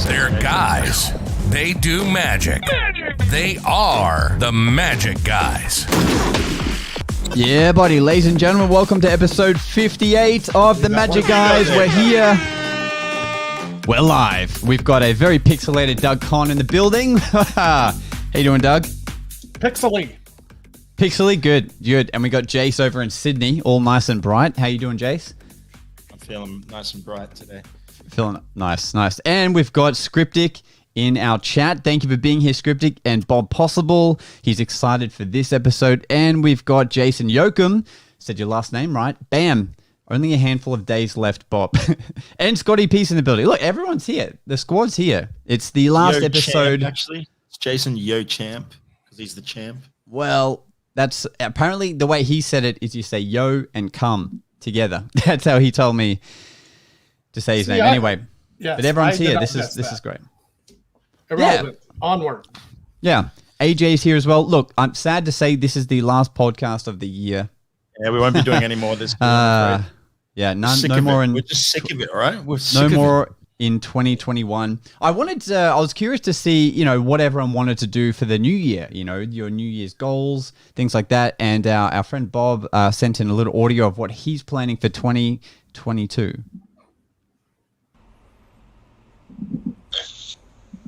They're guys. They do magic. They are the Magic Guys. Yeah, buddy. Ladies and gentlemen, welcome to episode 58 of the Magic Guys. We're here. We're live. We've got a very pixelated Doug Conn in the building. How you doing, Doug? Pixely, good. And we got Jace over in Sydney, all nice and bright. How you doing, Jace? I'm feeling nice and bright today. Feeling nice. And we've got Scriptic in our chat. Thank you for being here, Scriptic, and Bob Possible. He's excited for this episode. And we've got Jason Yoakum. Said your last name right. Bam. Only a handful of days left, Bob. And Scotty Peace in the building. Look, everyone's here. The squad's here. It's the last episode. Champ, actually, it's Jason Yo Champ because he's the champ. Well, that's apparently the way he said it is you say yo and come together. That's how he told me to say his name. Anyway, yes, but everyone's here. This is great. Irrelevant. Yeah. Onward. Yeah. AJ's here as well. Look, I'm sad to say this is the last podcast of the year. Yeah, we won't be doing any more this year. Yeah, no more. We're just sick of it, all right? No more in 2021. I was curious to see, what everyone wanted to do for the new year, your New Year's goals, things like that. And our friend Bob sent in a little audio of what he's planning for 2022.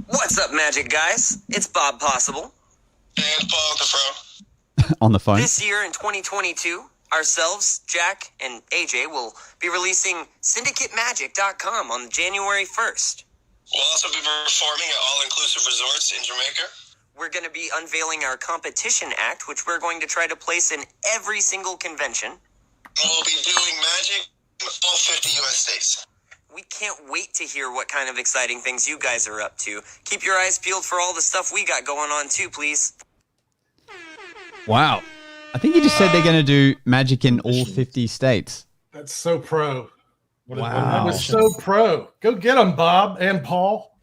What's up, Magic Guys? It's Bob Possible. And Paul the Fro. On the phone. This year in 2022, ourselves, Jack, and AJ will be releasing SyndicateMagic.com on January 1st. We'll also be performing at all-inclusive resorts in Jamaica. We're going to be unveiling our competition act, which we're going to try to place in every single convention. We'll be doing magic in all 50 U.S. states. We can't wait to hear what kind of exciting things you guys are up to. Keep your eyes peeled for all the stuff we got going on too, please. Wow. I think you just said they're going to do magic in all 50 states. That's so pro. Wow. That was so pro. Go get them, Bob and Paul.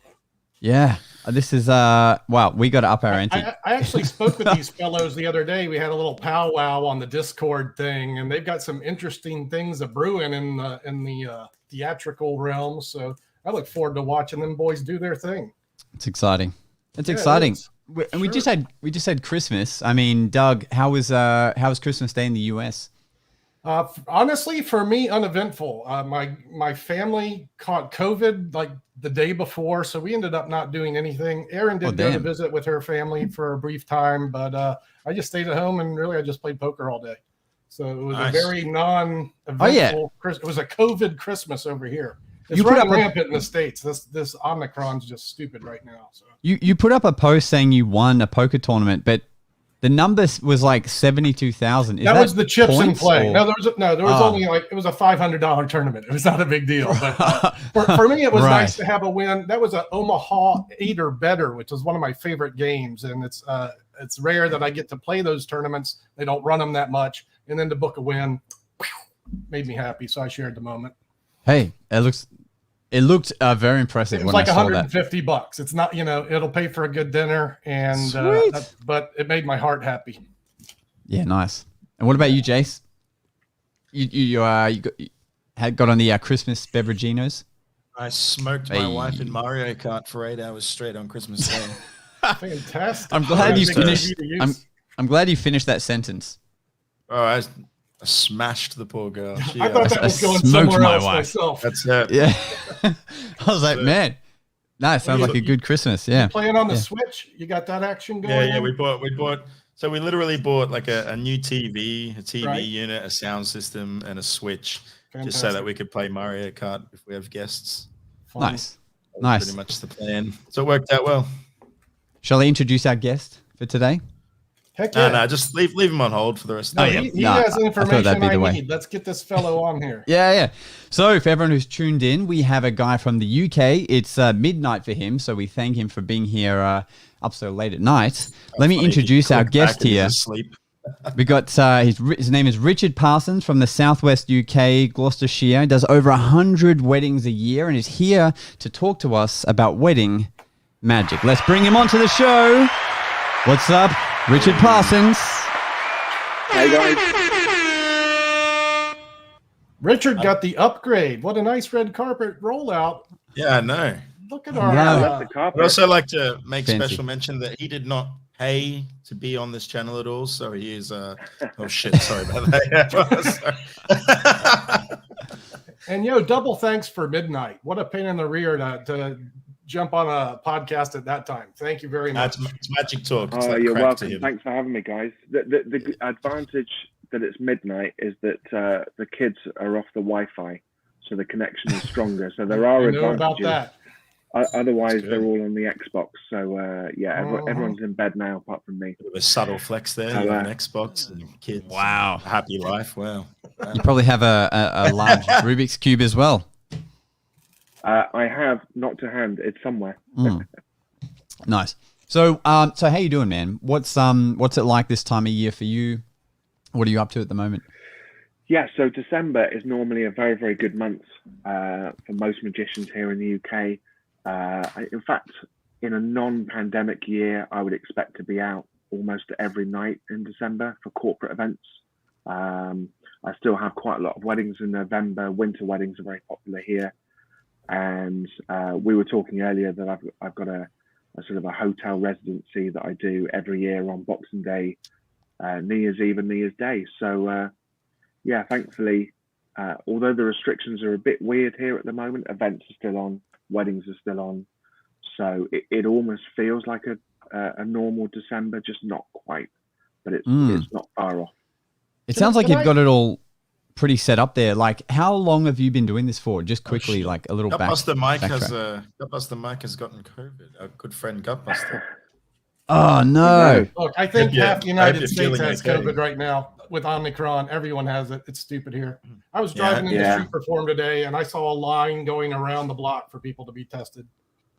Yeah. This is, wow, we got to up our ante. I actually spoke with these fellows the other day. We had a little powwow on the Discord thing, and they've got some interesting things a brewing in the theatrical realm. So I look forward to watching them boys do their thing. It's exciting. It's exciting. And we just had Christmas. I mean, Doug, how was Christmas Day in the US? Honestly, for me, uneventful. My family caught COVID like the day before, so we ended up not doing anything. Erin did go to visit with her family for a brief time, but I just stayed at home and really I just played poker all day. So it was a very non-eventful Christmas. It was a COVID Christmas over here. It's running rampant in the States. This Omicron's just stupid right now. So you put up a post saying you won a poker tournament, but the number was like 72,000. That was the chips in play. Or? There was only it was a $500 tournurnament. It was not a big deal. But for me, it was nice to have a win. That was an Omaha 8 or better, which is one of my favorite games, and it's rare that I get to play those tournaments. They don't run them that much, and then to book a win made me happy. So I shared the moment. Hey, it looked very impressive. It was like $150. It's not, it'll pay for a good dinner, and but it made my heart happy. Yeah, nice. And what about you, Jace? You got on the Christmas beveraginos? I smoked my wife in Mario Kart for 8 hours straight on Christmas Day. Fantastic. I'm glad you finished. I'm glad you finished that sentence. Oh, I smashed the poor girl. I thought that was going somewhere else myself. That's it. Yeah. I was like, man, nice. Sounds like a good Christmas. Yeah. You playing on the Switch? You got that action going? Yeah. We bought. So we literally bought like a new TV, unit, a sound system, and a Switch, just so that we could play Mario Kart if we have guests. Fun. Nice. Pretty much the plan. So it worked out well. Shall I introduce our guest for today? Heck yeah. No, just leave him on hold for the rest of the day. He has information I need. Let's get this fellow on here. Yeah. So for everyone who's tuned in, we have a guy from the UK. It's midnight for him, so we thank him for being here up so late at night. Let me introduce our guest here. We got his name is Richard Parsons from the Southwest UK, Gloucestershire. He does over 100 weddings a year and is here to talk to us about wedding magic. Let's bring him onto the show. What's up, Richard Parsons? Hey guys. Richard got the upgrade. What a nice red carpet rollout. Yeah, I know. Look at I our. love the carpet. I'd also like to make Fancy. special mention that he did not pay to be on this channel at all. So he is oh shit, sorry about that. And double thanks for midnight. What a pain in the rear to jump on a podcast at that time. Thank you very much. It's magic talk. It's Oh, like you're crack to welcome. him. Thanks for having me, guys. The advantage that it's midnight is that the kids are off the Wi-Fi, so the connection is stronger. So there are I know advantages. about that. Otherwise, they're all on the Xbox. So everyone's in bed now apart from me. A subtle flex there. You have an Xbox and kids. Wow. A happy life. Wow. You probably have a large Rubik's Cube as well. I have, not to hand. It's somewhere. Nice. So how you doing, man? What's it like this time of year for you? What are you up to at the moment? Yeah, so December is normally a very, very good month for most magicians here in the UK. In fact, in a non-pandemic year, I would expect to be out almost every night in December for corporate events. I still have quite a lot of weddings in November. Winter weddings are very popular here. And we were talking earlier that I've got a sort of a hotel residency that I do every year on Boxing Day, New Year's Eve and New Year's Day. So thankfully, although the restrictions are a bit weird here at the moment, events are still on, weddings are still on. So it almost feels like a normal December, just not quite, but it's not far off. It sounds like you've got it all pretty set up there. Like, how long have you been doing this for? Just quickly, like a little Gutbuster Mike has gotten COVID. Our good friend Gutbuster. Oh no! Look, I think half the United States feeling has okay. COVID right now with Omicron. Everyone has it. It's stupid here. I was driving in the street perform today, and I saw a line going around the block for people to be tested.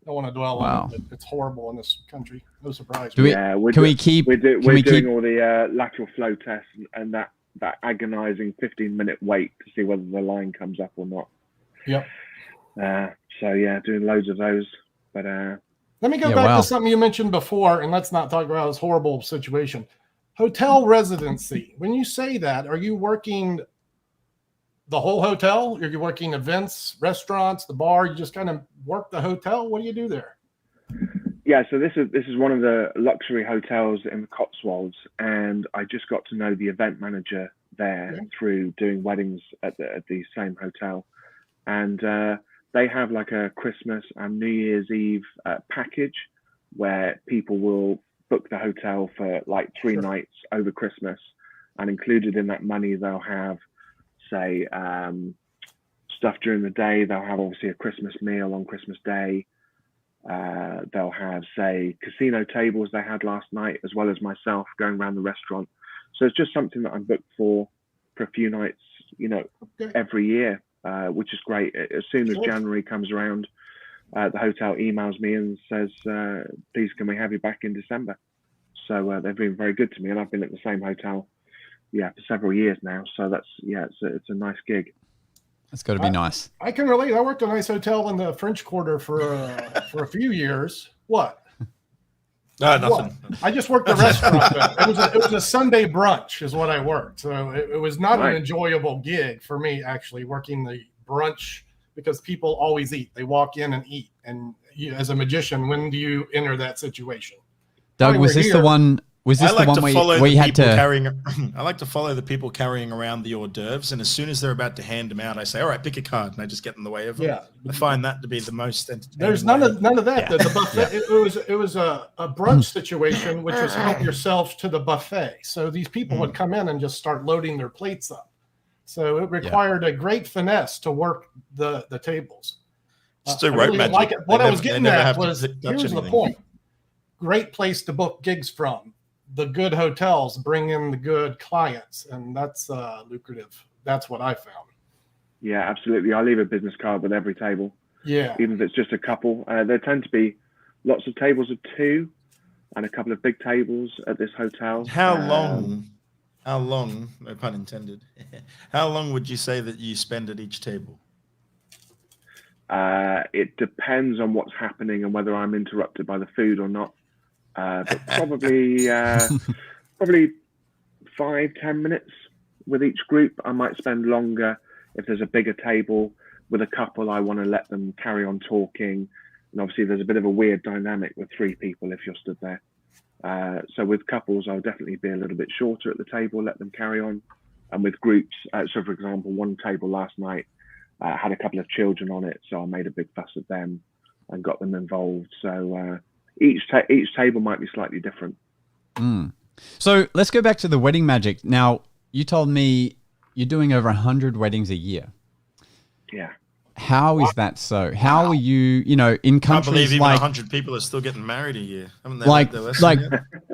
I don't want to dwell on it, but it's horrible in this country. No surprise. We're doing all the lateral flow tests and that agonizing 15-minute wait to see whether the line comes up or not. Yep. Doing loads of those. But let me go back to something you mentioned before, and let's not talk about this horrible situation. Hotel residency. When you say that, are you working the whole hotel? Are you working events, restaurants, the bar? You just kind of work the hotel? What do you do there? Yeah, so this is one of the luxury hotels in the Cotswolds, and I just got to know the event manager there through doing weddings at the same hotel, and they have like a Christmas and New Year's Eve package where people will book the hotel for like 3 nights over Christmas, and included in that money they'll have, say, stuff during the day. They'll have obviously a Christmas meal on Christmas Day. They'll have, say, casino tables they had last night, as well as myself going around the restaurant. So it's just something that I'm booked for a few nights, every year, which is great. As soon as January comes around, the hotel emails me and says, please, can we have you back in December? So they've been very good to me, and I've been at the same hotel, for several years now. So that's, it's a nice gig. It's got to be nice. I can relate. I worked at a nice hotel in the French Quarter for a few years. What? No, nothing. What? I just worked the restaurant. It was a Sunday brunch is what I worked. So it was not an enjoyable gig for me, actually, working the brunch, because people always eat. They walk in and eat. And you, as a magician, when do you enter that situation? Doug, was this the one? Was this the one where you had to? I like to follow the people carrying around the hors d'oeuvres, and as soon as they're about to hand them out, I say, "All right, pick a card," and I just get in the way of them. Yeah, I find that to be the most entertaining. There's none of that. Yeah. The buffet. It was a brunch situation, which was help yourself to the buffet. So these people would come in and just start loading their plates up. So it required a great finesse to work the tables. Still rope magic. Like it. What I was getting at was, here's the point. Great place to book gigs from. The good hotels bring in the good clients, and that's lucrative. That's what I found. Yeah, absolutely. I leave a business card with every table. Yeah. Even if it's just a couple. There tend to be lots of tables of 2 and a couple of big tables at this hotel. How long, no pun intended, how long would you say that you spend at each table? It depends on what's happening and whether I'm interrupted by the food or not. But probably 5-10 minutes with each group. I might spend longer if there's a bigger table. With a couple, I want to let them carry on talking, And obviously there's a bit of a weird dynamic with 3 people if you're stood there. So with couples, I'll definitely be a little bit shorter at the table, let them carry on. And with groups, so for example, one table last night had a couple of children on it, so I made a big fuss of them and got them involved. So each table might be slightly different. So let's go back to the wedding magic. Now, you told me you're doing over 100 weddings a year. Yeah. How is that so? How are you, in countries can't believe even like 100 people are still getting married a year. Haven't they? Like,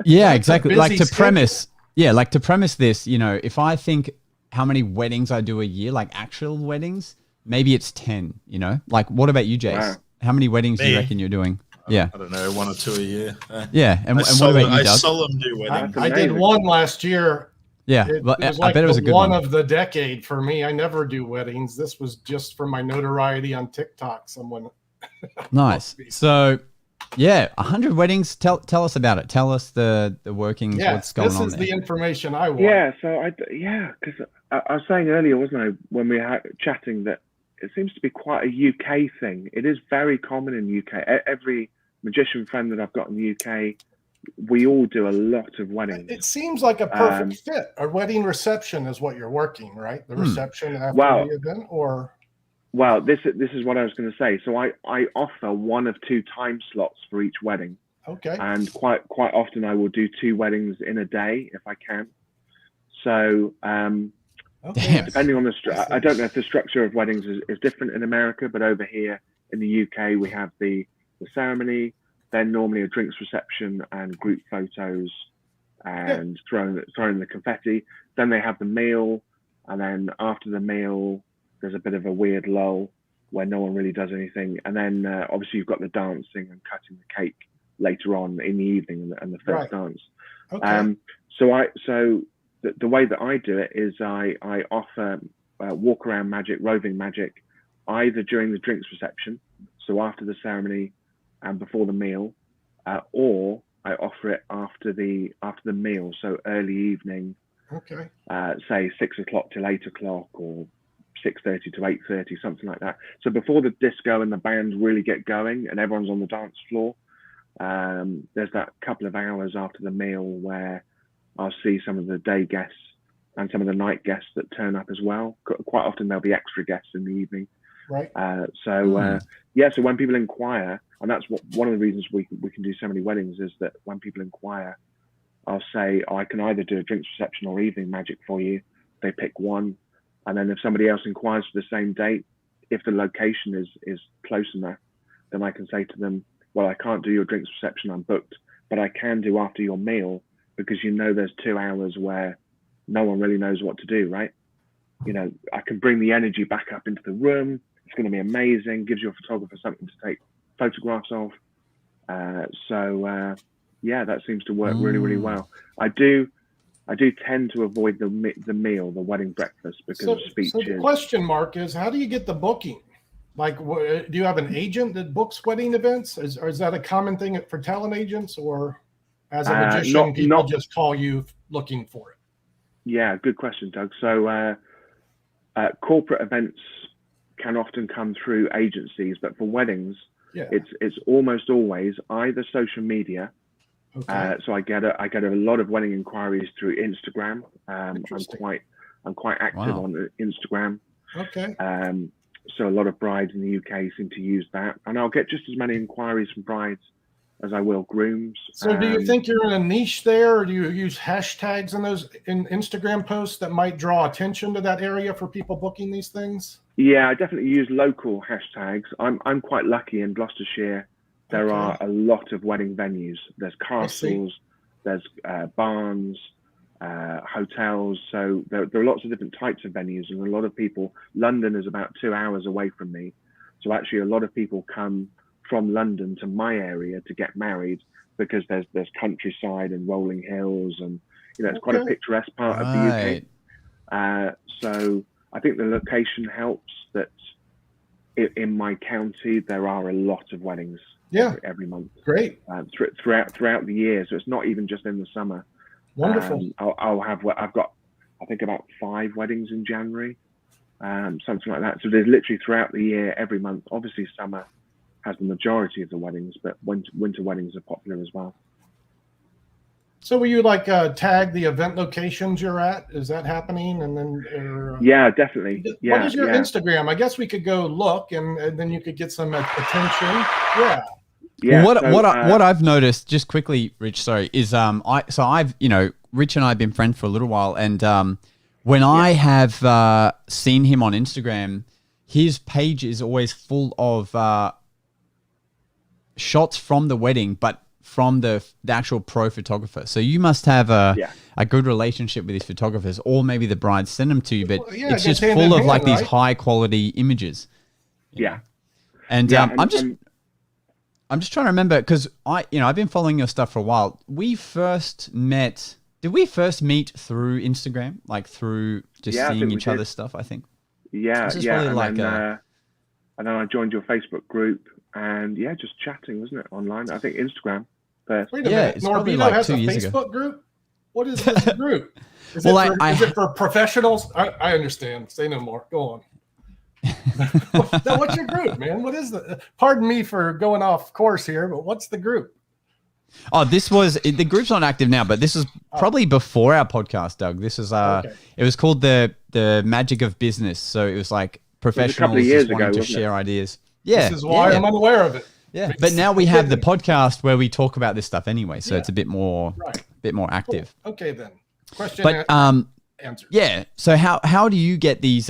yeah, exactly. Like to schedule. premise this, if I think how many weddings I do a year, like actual weddings, maybe it's 10, Like, what about you, Jace? Wow. How many weddings do you reckon you're doing? I don't know, 1 or 2 a year. Yeah. And what about you, Doug? I seldom do weddings. I did one last year. Yeah. It was like I bet it was a good one one. of the decade for me. I never do weddings. This was just for my notoriety on TikTok. Someone. Nice. So, yeah, 100 weddings. Tell us about it. Tell us the workings. What's going on there. This is the information I want. Yeah. So because I was saying earlier, wasn't I, when we were chatting, that it seems to be quite a UK thing. It is very common in UK. Every magician friend that I've got in the UK, we all do a lot of weddings. It seems like a perfect fit. A wedding reception is what you're working, right? The reception after the event, or. Well, this is what I was going to say. So I offer 1 of 2 time slots for each wedding. Okay. And quite often I will do 2 weddings in a day if I can. So depending on I don't know if the structure of weddings is different in America, but over here in the UK we have the ceremony, then normally a drinks reception and group photos and throwing the confetti. Then they have the meal, and then after the meal there's a bit of a weird lull where no one really does anything. And then obviously you've got the dancing and cutting the cake later on in the evening and the first dance. Okay. So the way that I do it is I offer walk around magic, roving magic, either during the drinks reception, so after the ceremony and before the meal, or I offer it after the meal, so early evening. Okay. Say 6 o'clock till 8 o'clock, or 6:30 to 8:30, something like that. So before the disco and the band really get going and everyone's on the dance floor, there's that couple of hours after the meal where I'll see some of the day guests and some of the night guests that turn up as well. Quite often there'll be extra guests in the evening. Right. So when people inquire, and that's one of the reasons we can do so many weddings, is that when people inquire, I'll say, I can either do a drinks reception or evening magic for you. They pick one. And then if somebody else inquires for the same date, if the location is close enough, then I can say to them, well, I can't do your drinks reception, I'm booked, but I can do after your meal, because there's 2 hours where no one really knows what to do, right? I can bring the energy back up into the room. It's going to be amazing. Gives your photographer something to take photographs of. That seems to work really, really well. I do tend to avoid the meal, the wedding breakfast, because of speeches. So the question mark is, how do you get the booking? Like, do you have an agent that books wedding events? Or is that a common thing for talent agents, or as a magician, people just call you looking for it? Yeah, good question, Doug. So corporate events can often come through agencies, but for weddings, it's almost always either social media. Okay. So I get a lot of wedding inquiries through Instagram. I'm quite active on Instagram. Okay. So a lot of brides in the UK seem to use that, and I'll get just as many inquiries from brides as I will grooms. So do you think you're in a niche there, or do you use hashtags in Instagram posts that might draw attention to that area for people booking these things? Yeah, I definitely use local hashtags. I'm quite lucky in Gloucestershire. There are a lot of wedding venues. There's castles, there's barns, hotels. So there are lots of different types of venues, and a lot of people. London is about 2 hours away from me, so actually a lot of people come from London to my area to get married, because there's countryside and rolling hills, and it's quite a picturesque part of the UK. So I think the location helps. That in my county there are a lot of weddings. Every month. Great. Throughout the year, so it's not even just in the summer. Wonderful. I've got I think about 5 weddings in January, something like that. So there's literally throughout the year, every month. Obviously summer has the majority of the weddings, but winter weddings are popular as well. So will you like tag the event locations you're at? Is that happening? And then yeah, definitely. Yeah, what is your Instagram? I guess we could go look, and then you could get some attention. Yeah. Yeah. What I've noticed, just quickly, Rich, sorry, is I've Rich and I have been friends for a little while, and when I have seen him on Instagram, his page is always full of shots from the wedding, but from the actual pro photographer. So you must have a good relationship with these photographers, or maybe the bride send them to you, but it's just full of like these high quality images. Yeah. And I'm just trying to remember, because I've been following your stuff for a while. Did we first meet through Instagram, like through just seeing each other's stuff? I think. Yeah, and then I joined your Facebook group, and just chatting, wasn't it, online? I think Instagram first. Wait a minute, Norbito has a Facebook group. What is this group? Is it for professionals? I understand. Say no more. Go on. Now, what's your group, man? What is the? Pardon me for going off course here, but what's the group? Oh, the group's not active now, but this is probably before our podcast, Doug. This is It was called the Magic of Business. So it was like professionals just wanting to share ideas. Yeah, this is why I'm unaware of it. Yeah, but now we have the podcast where we talk about this stuff anyway, so it's a bit more active. Cool. Okay, then. Question. But answered. Yeah. So how do you get these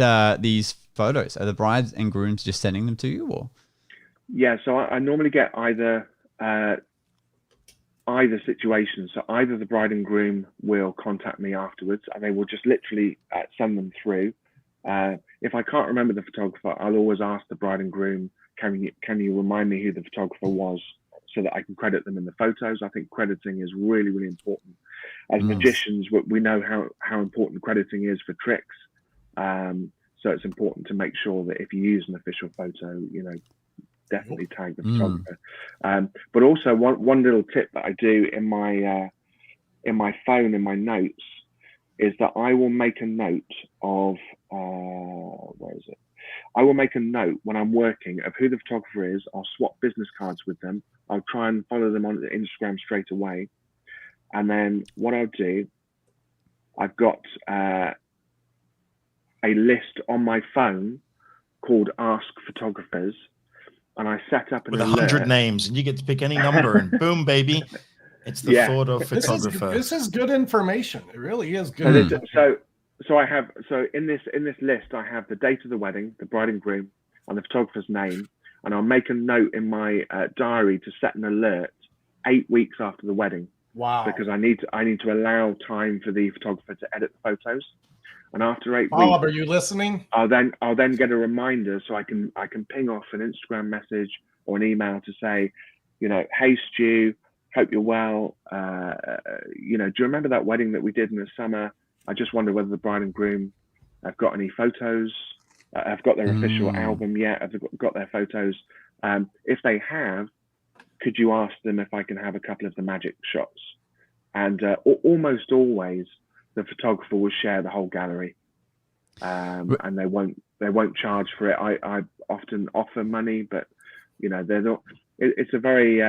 photos? Are the brides and grooms just sending them to you, or? Yeah, so I normally get either situation. So either the bride and groom will contact me afterwards, and they will just literally send them through. If I can't remember the photographer, I'll always ask the bride and groom, can you remind me who the photographer was, so that I can credit them in the photos. I think crediting is really, really important. As magicians, we know how important crediting is for tricks. So it's important to make sure that if you use an official photo, definitely tag the photographer. But also one little tip that I do in my phone, in my notes, is that I will make a note of where is it? I will make a note when I'm working of who the photographer is. I'll swap business cards with them. I'll try and follow them on Instagram straight away. And then what I'll do, I've got a list on my phone called Ask Photographers, and I set up an with 100 names, and you get to pick any number, and boom, baby, it's the photo photographer. This is good information. It really is good. So I have in this list I have the date of the wedding, the bride and groom, and the photographer's name, and I'll make a note in my diary to set an alert 8 weeks after the wedding. Wow! Because I need to allow time for the photographer to edit the photos. And after 8 Bob, weeks, are you listening? I'll then get a reminder, so I can ping off an Instagram message or an email to say, hey Stu, hope you're well. Do you remember that wedding that we did in the summer? I just wonder whether the bride and groom have got any photos, have got their official album yet, have they got their photos. If they have, could you ask them if I can have a couple of the magic shots? And almost always, the photographer will share the whole gallery, and they won't charge for it. I often offer money, but they're not. It's a very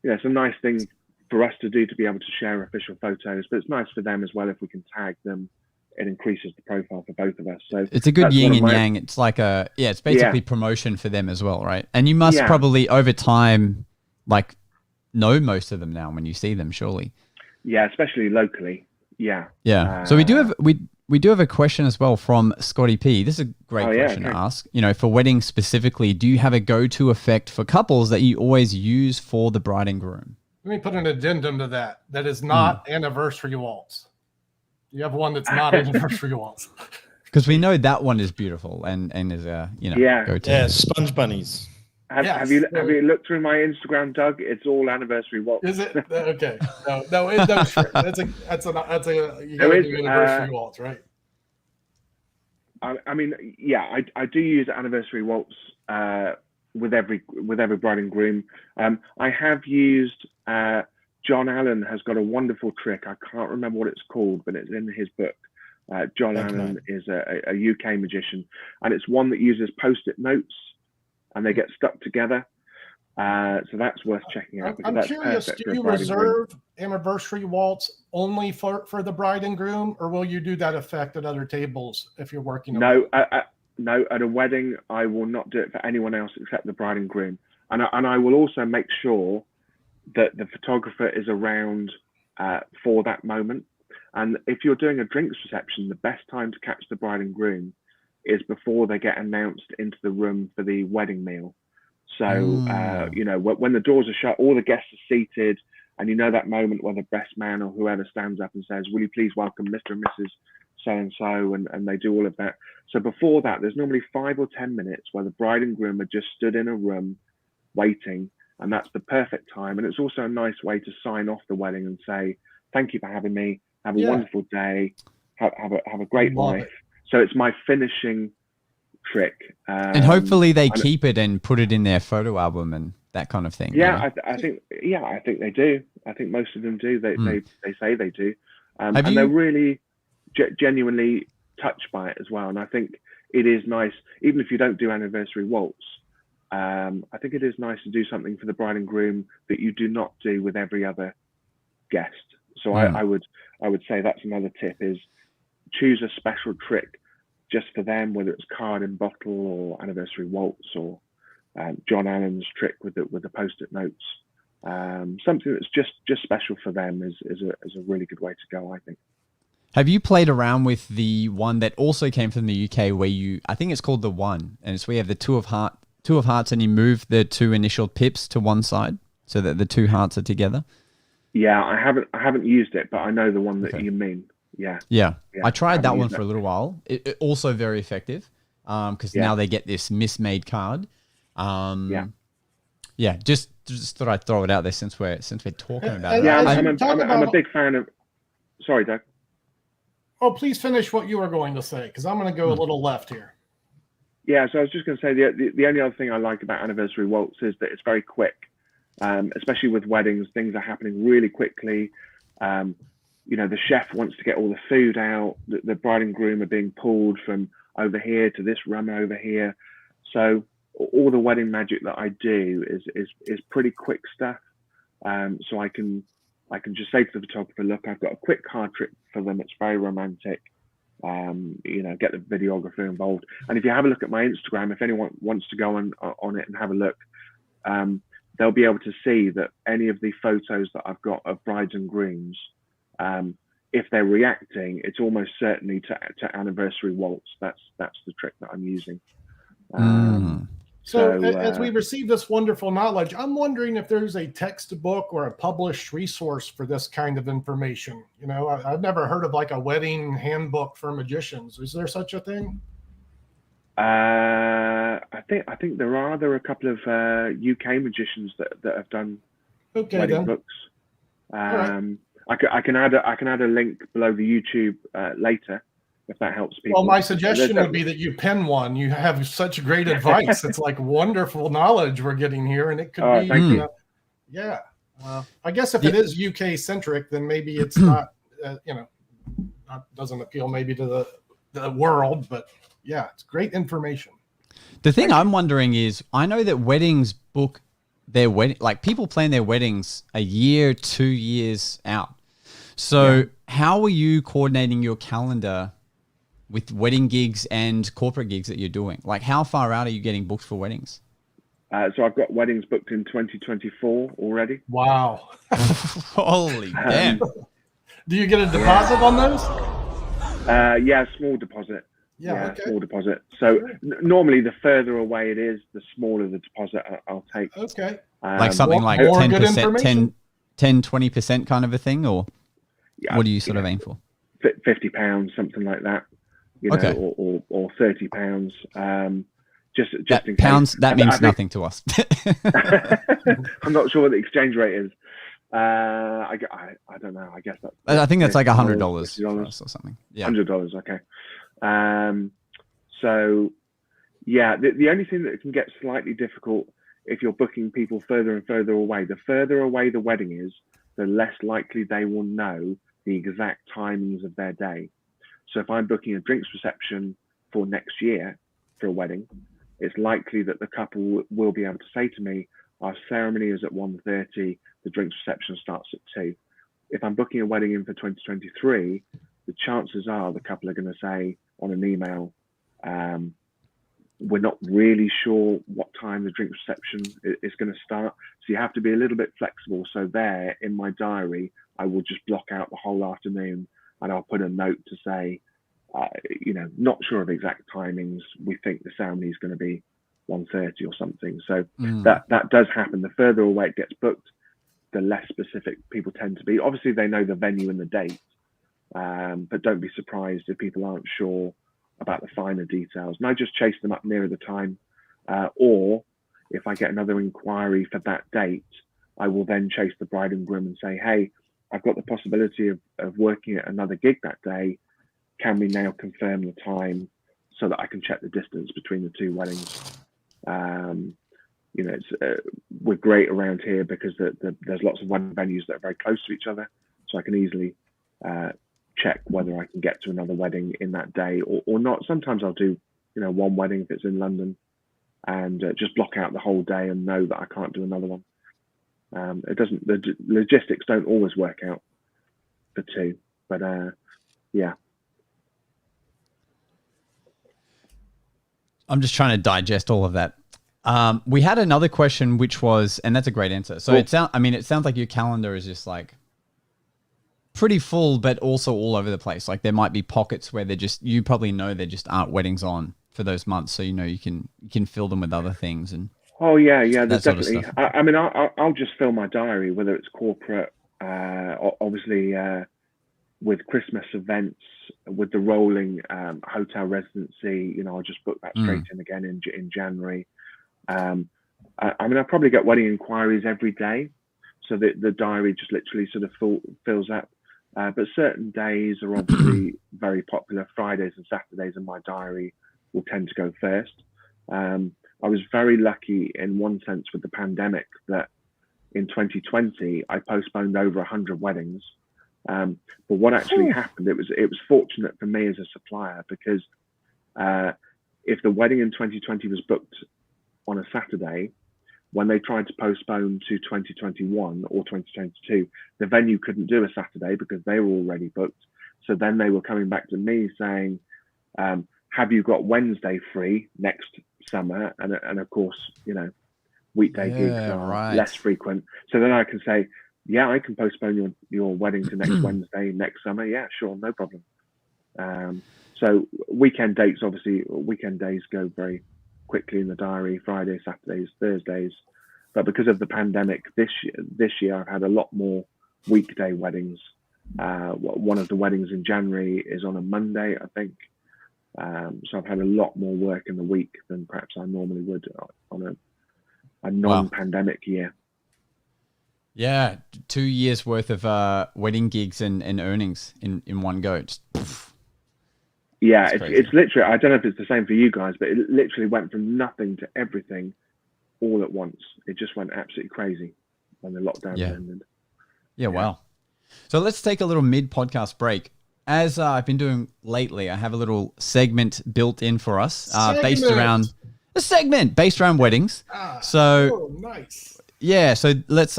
it's a nice thing for us to do, to be able to share official photos, but it's nice for them as well if we can tag them. It increases the profile for both of us. So it's a good yin and yang. It's like it's basically promotion for them as well, right? And you must probably over time know most of them now when you see them, surely. Yeah, especially locally. Yeah. So we do have a question as well from Scotty P. This is a great question to ask. For weddings specifically, do you have a go-to effect for couples that you always use for the bride and groom? Let me put an addendum to that. That is not anniversary waltz. You have one that's not anniversary waltz. Because we know that one is beautiful and is go-to. Yeah, sponge bunnies. Have you looked through my Instagram, Doug? It's all anniversary waltz. Is it? Okay. No, it does. That's a you gotta do anniversary waltz, right? I mean, I do use anniversary waltz with every bride and groom. I have used John Allen has got a wonderful trick. I can't remember what it's called, but it's in his book. John Allen is a UK magician, and it's one that uses Post-it notes, and they get stuck together. So that's worth checking out. I'm that's curious, do you reserve anniversary waltz only for the bride and groom, or will you do that effect at other tables if you're working? No, no. At a wedding, I will not do it for anyone else except the bride and groom. And I will also make sure that the photographer is around for that moment. And if you're doing a drinks reception, the best time to catch the bride and groom is before they get announced into the room for the wedding meal. So, you know, when the doors are shut, all the guests are seated, and you know that moment when the best man or whoever stands up and says, "Will you please welcome Mr. and Mrs. So-and-so," and they do all of that. So before that, there's normally 5 or 10 minutes where the bride and groom are just stood in a room waiting, and that's the perfect time. And it's also a nice way to sign off the wedding and say, "Thank you for having me. Have a wonderful day. Have a great life." So it's my finishing trick. And hopefully they keep it and put it in their photo album and that kind of thing. Yeah, I think they do. I think most of them do. They say they do. And they're really genuinely touched by it as well. And I think it is nice, even if you don't do anniversary waltz, I think it is nice to do something for the bride and groom that you do not do with every other guest. So I would say that's another tip, is choose a special trick just for them, whether it's card and bottle or anniversary waltz or John Allen's trick with the post-it notes. Something that's just special for them is a really good way to go, I think. Have you played around with the one that also came from the UK where I think it's called the One, and it's where you have the two of hearts and you move the two initial pips to one side so that the two hearts are together? Yeah, I haven't used it, but I know the one that you mean. Yeah. I tried that one for a little while. It also very effective because now they get this mismade card. Just thought I'd throw it out there since we're talking about it. Yeah, I'm a big fan of. Sorry, Doug. Oh, please finish what you were going to say, because I'm going to go a little left here. Yeah, so I was just going to say the only other thing I like about anniversary waltz is that it's very quick, especially with weddings. Things are happening really quickly. You know, the chef wants to get all the food out. The bride and groom are being pulled from over here to this room over here. So all the wedding magic that I do is pretty quick stuff. So I can just say to the photographer, look, I've got a quick card trick for them. It's very romantic. You know, get the videographer involved. And if you have a look at my Instagram, if anyone wants to go on it and have a look, they'll be able to see that any of the photos that I've got of brides and grooms, if they're reacting, it's almost certainly to anniversary waltz. That's the trick that I'm using. So as we receive this wonderful knowledge, I'm wondering if there's a textbook or a published resource for this kind of information. You know, I've never heard of like a wedding handbook for magicians. Is there such a thing? I think there are a couple of UK magicians that have done wedding books. Right. I can add a link below the YouTube later, if that helps people. Well, my suggestion would be that you pen one. You have such great advice. It's like wonderful knowledge we're getting here, and it could be. Thank you. Yeah. I guess if it is UK centric, then maybe it's not. Doesn't appeal maybe to the world, but yeah, it's great information. The thing I'm wondering is, I know that weddings book their wedding, like people plan their weddings a year, 2 years out. So how are you coordinating your calendar with wedding gigs and corporate gigs that you're doing? Like how far out are you getting booked for weddings? So I've got weddings booked in 2024 already. Wow. Holy damn. Do you get a deposit on those? Yeah, small deposit. Yeah, okay. Small deposit. So normally the further away it is, the smaller the deposit I'll take. Okay. Like something like 10%, 10-20% kind of a thing, or what do you sort of aim for? £50, something like that. You know, or £30. Just that in pounds, case. That means nothing to us. I'm not sure what the exchange rate is. I don't know. I guess that's. I think that's like $100 or something. Yeah, $100. Okay. So yeah, the only thing that can get slightly difficult if you're booking people further and further away, the further away the wedding is, the less likely they will know the exact timings of their day. So if I'm booking a drinks reception for next year for a wedding, it's likely that the couple will be able to say to me, Our ceremony is at 1:30. The drinks reception starts at 2. If I'm booking a wedding in for 2023, the chances are the couple are going to say on an email, we're not really sure what time the drink reception is going to start. So you have to be a little bit flexible. So there in my diary, I will just block out the whole afternoon, and I'll put a note to say, not sure of exact timings. We think the ceremony is going to be 1:30 or something. So that does happen. The further away it gets booked, the less specific people tend to be. Obviously, they know the venue and the date, but don't be surprised if people aren't sure about the finer details. And I just chase them up nearer the time. Or if I get another inquiry for that date, I will then chase the bride and groom and say, hey, I've got the possibility of working at another gig that day. Can we now confirm the time so that I can check the distance between the two weddings? We're great around here because there's lots of wedding venues that are very close to each other. So I can easily check whether I can get to another wedding in that day or not. Sometimes I'll do, one wedding if it's in London and just block out the whole day and know that I can't do another one. The logistics don't always work out for two, but yeah. I'm just trying to digest all of that. We had another question, which was, and that's a great answer. So cool. It sounds like your calendar is just like pretty full, but also all over the place. Like there might be pockets where you probably know there just aren't weddings on for those months. So, you can fill them with other things and. Oh yeah. There's definitely. I'll just fill my diary, whether it's corporate, obviously with Christmas events, with the rolling hotel residency. I'll just book that straight in again in January. I probably get wedding inquiries every day, so the diary just literally sort of fills up. But certain days are obviously very popular. Fridays and Saturdays in my diary will tend to go first. I was very lucky in one sense with the pandemic that in 2020 I postponed over 100 weddings. But what actually happened, it was fortunate for me as a supplier because if the wedding in 2020 was booked on a Saturday, when they tried to postpone to 2021 or 2022, the venue couldn't do a Saturday because they were already booked. So then they were coming back to me saying, have you got Wednesday free next summer? And of course, weekday gigs are less frequent. So then I can say, yeah, I can postpone your wedding to next Wednesday, next summer. Yeah, sure, no problem. So weekend days go very quickly in the diary, Fridays, Saturdays, Thursdays. But because of the pandemic this year I've had a lot more weekday weddings. One of the weddings in January is on a Monday, I think. So I've had a lot more work in the week than perhaps I normally would on a non-pandemic year. Yeah, 2 years worth of wedding gigs and earnings in one go. Yeah, it's literally, I don't know if it's the same for you guys, but it literally went from nothing to everything all at once. It just went absolutely crazy when the lockdown ended. Yeah, wow. So let's take a little mid-podcast break. As I've been doing lately, I have a little segment built in for us based around weddings. Nice. Yeah, so let's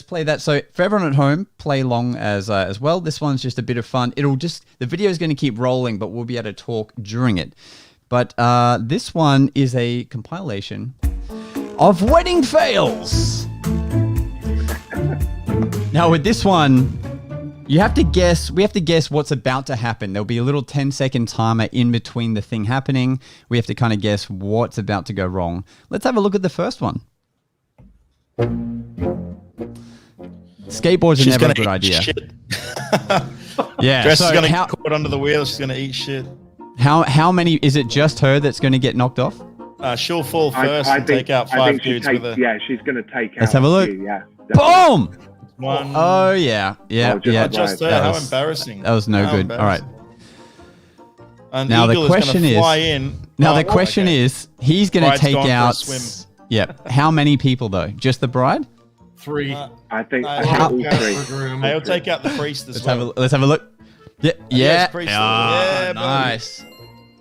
play that. So for everyone at home, play along as well. This one's just a bit of fun. The video is going to keep rolling, but we'll be able to talk during it. But this one is a compilation of wedding fails. Now with this one, we have to guess what's about to happen. There'll be a little 10-second timer in between the thing happening. We have to kind of guess what's about to go wrong. Let's have a look at the first one. Skateboards are never a good idea. Yeah, Dress is going to get caught under the wheel. She's going to eat shit. How many? Is it just her that's going to get knocked off? She'll fall first and take out 5 dudes with her. Yeah, she's going to take out. Let's have a look. Yeah, boom! One. Oh yeah. Just her. How embarrassing. That was no good. All right. And now the question is, he's going to take out. Yeah. How many people though? Just the bride? 3. I think. I'll take out the priest as well. Let's have a look. Yeah. Yes, priest. Yeah, nice.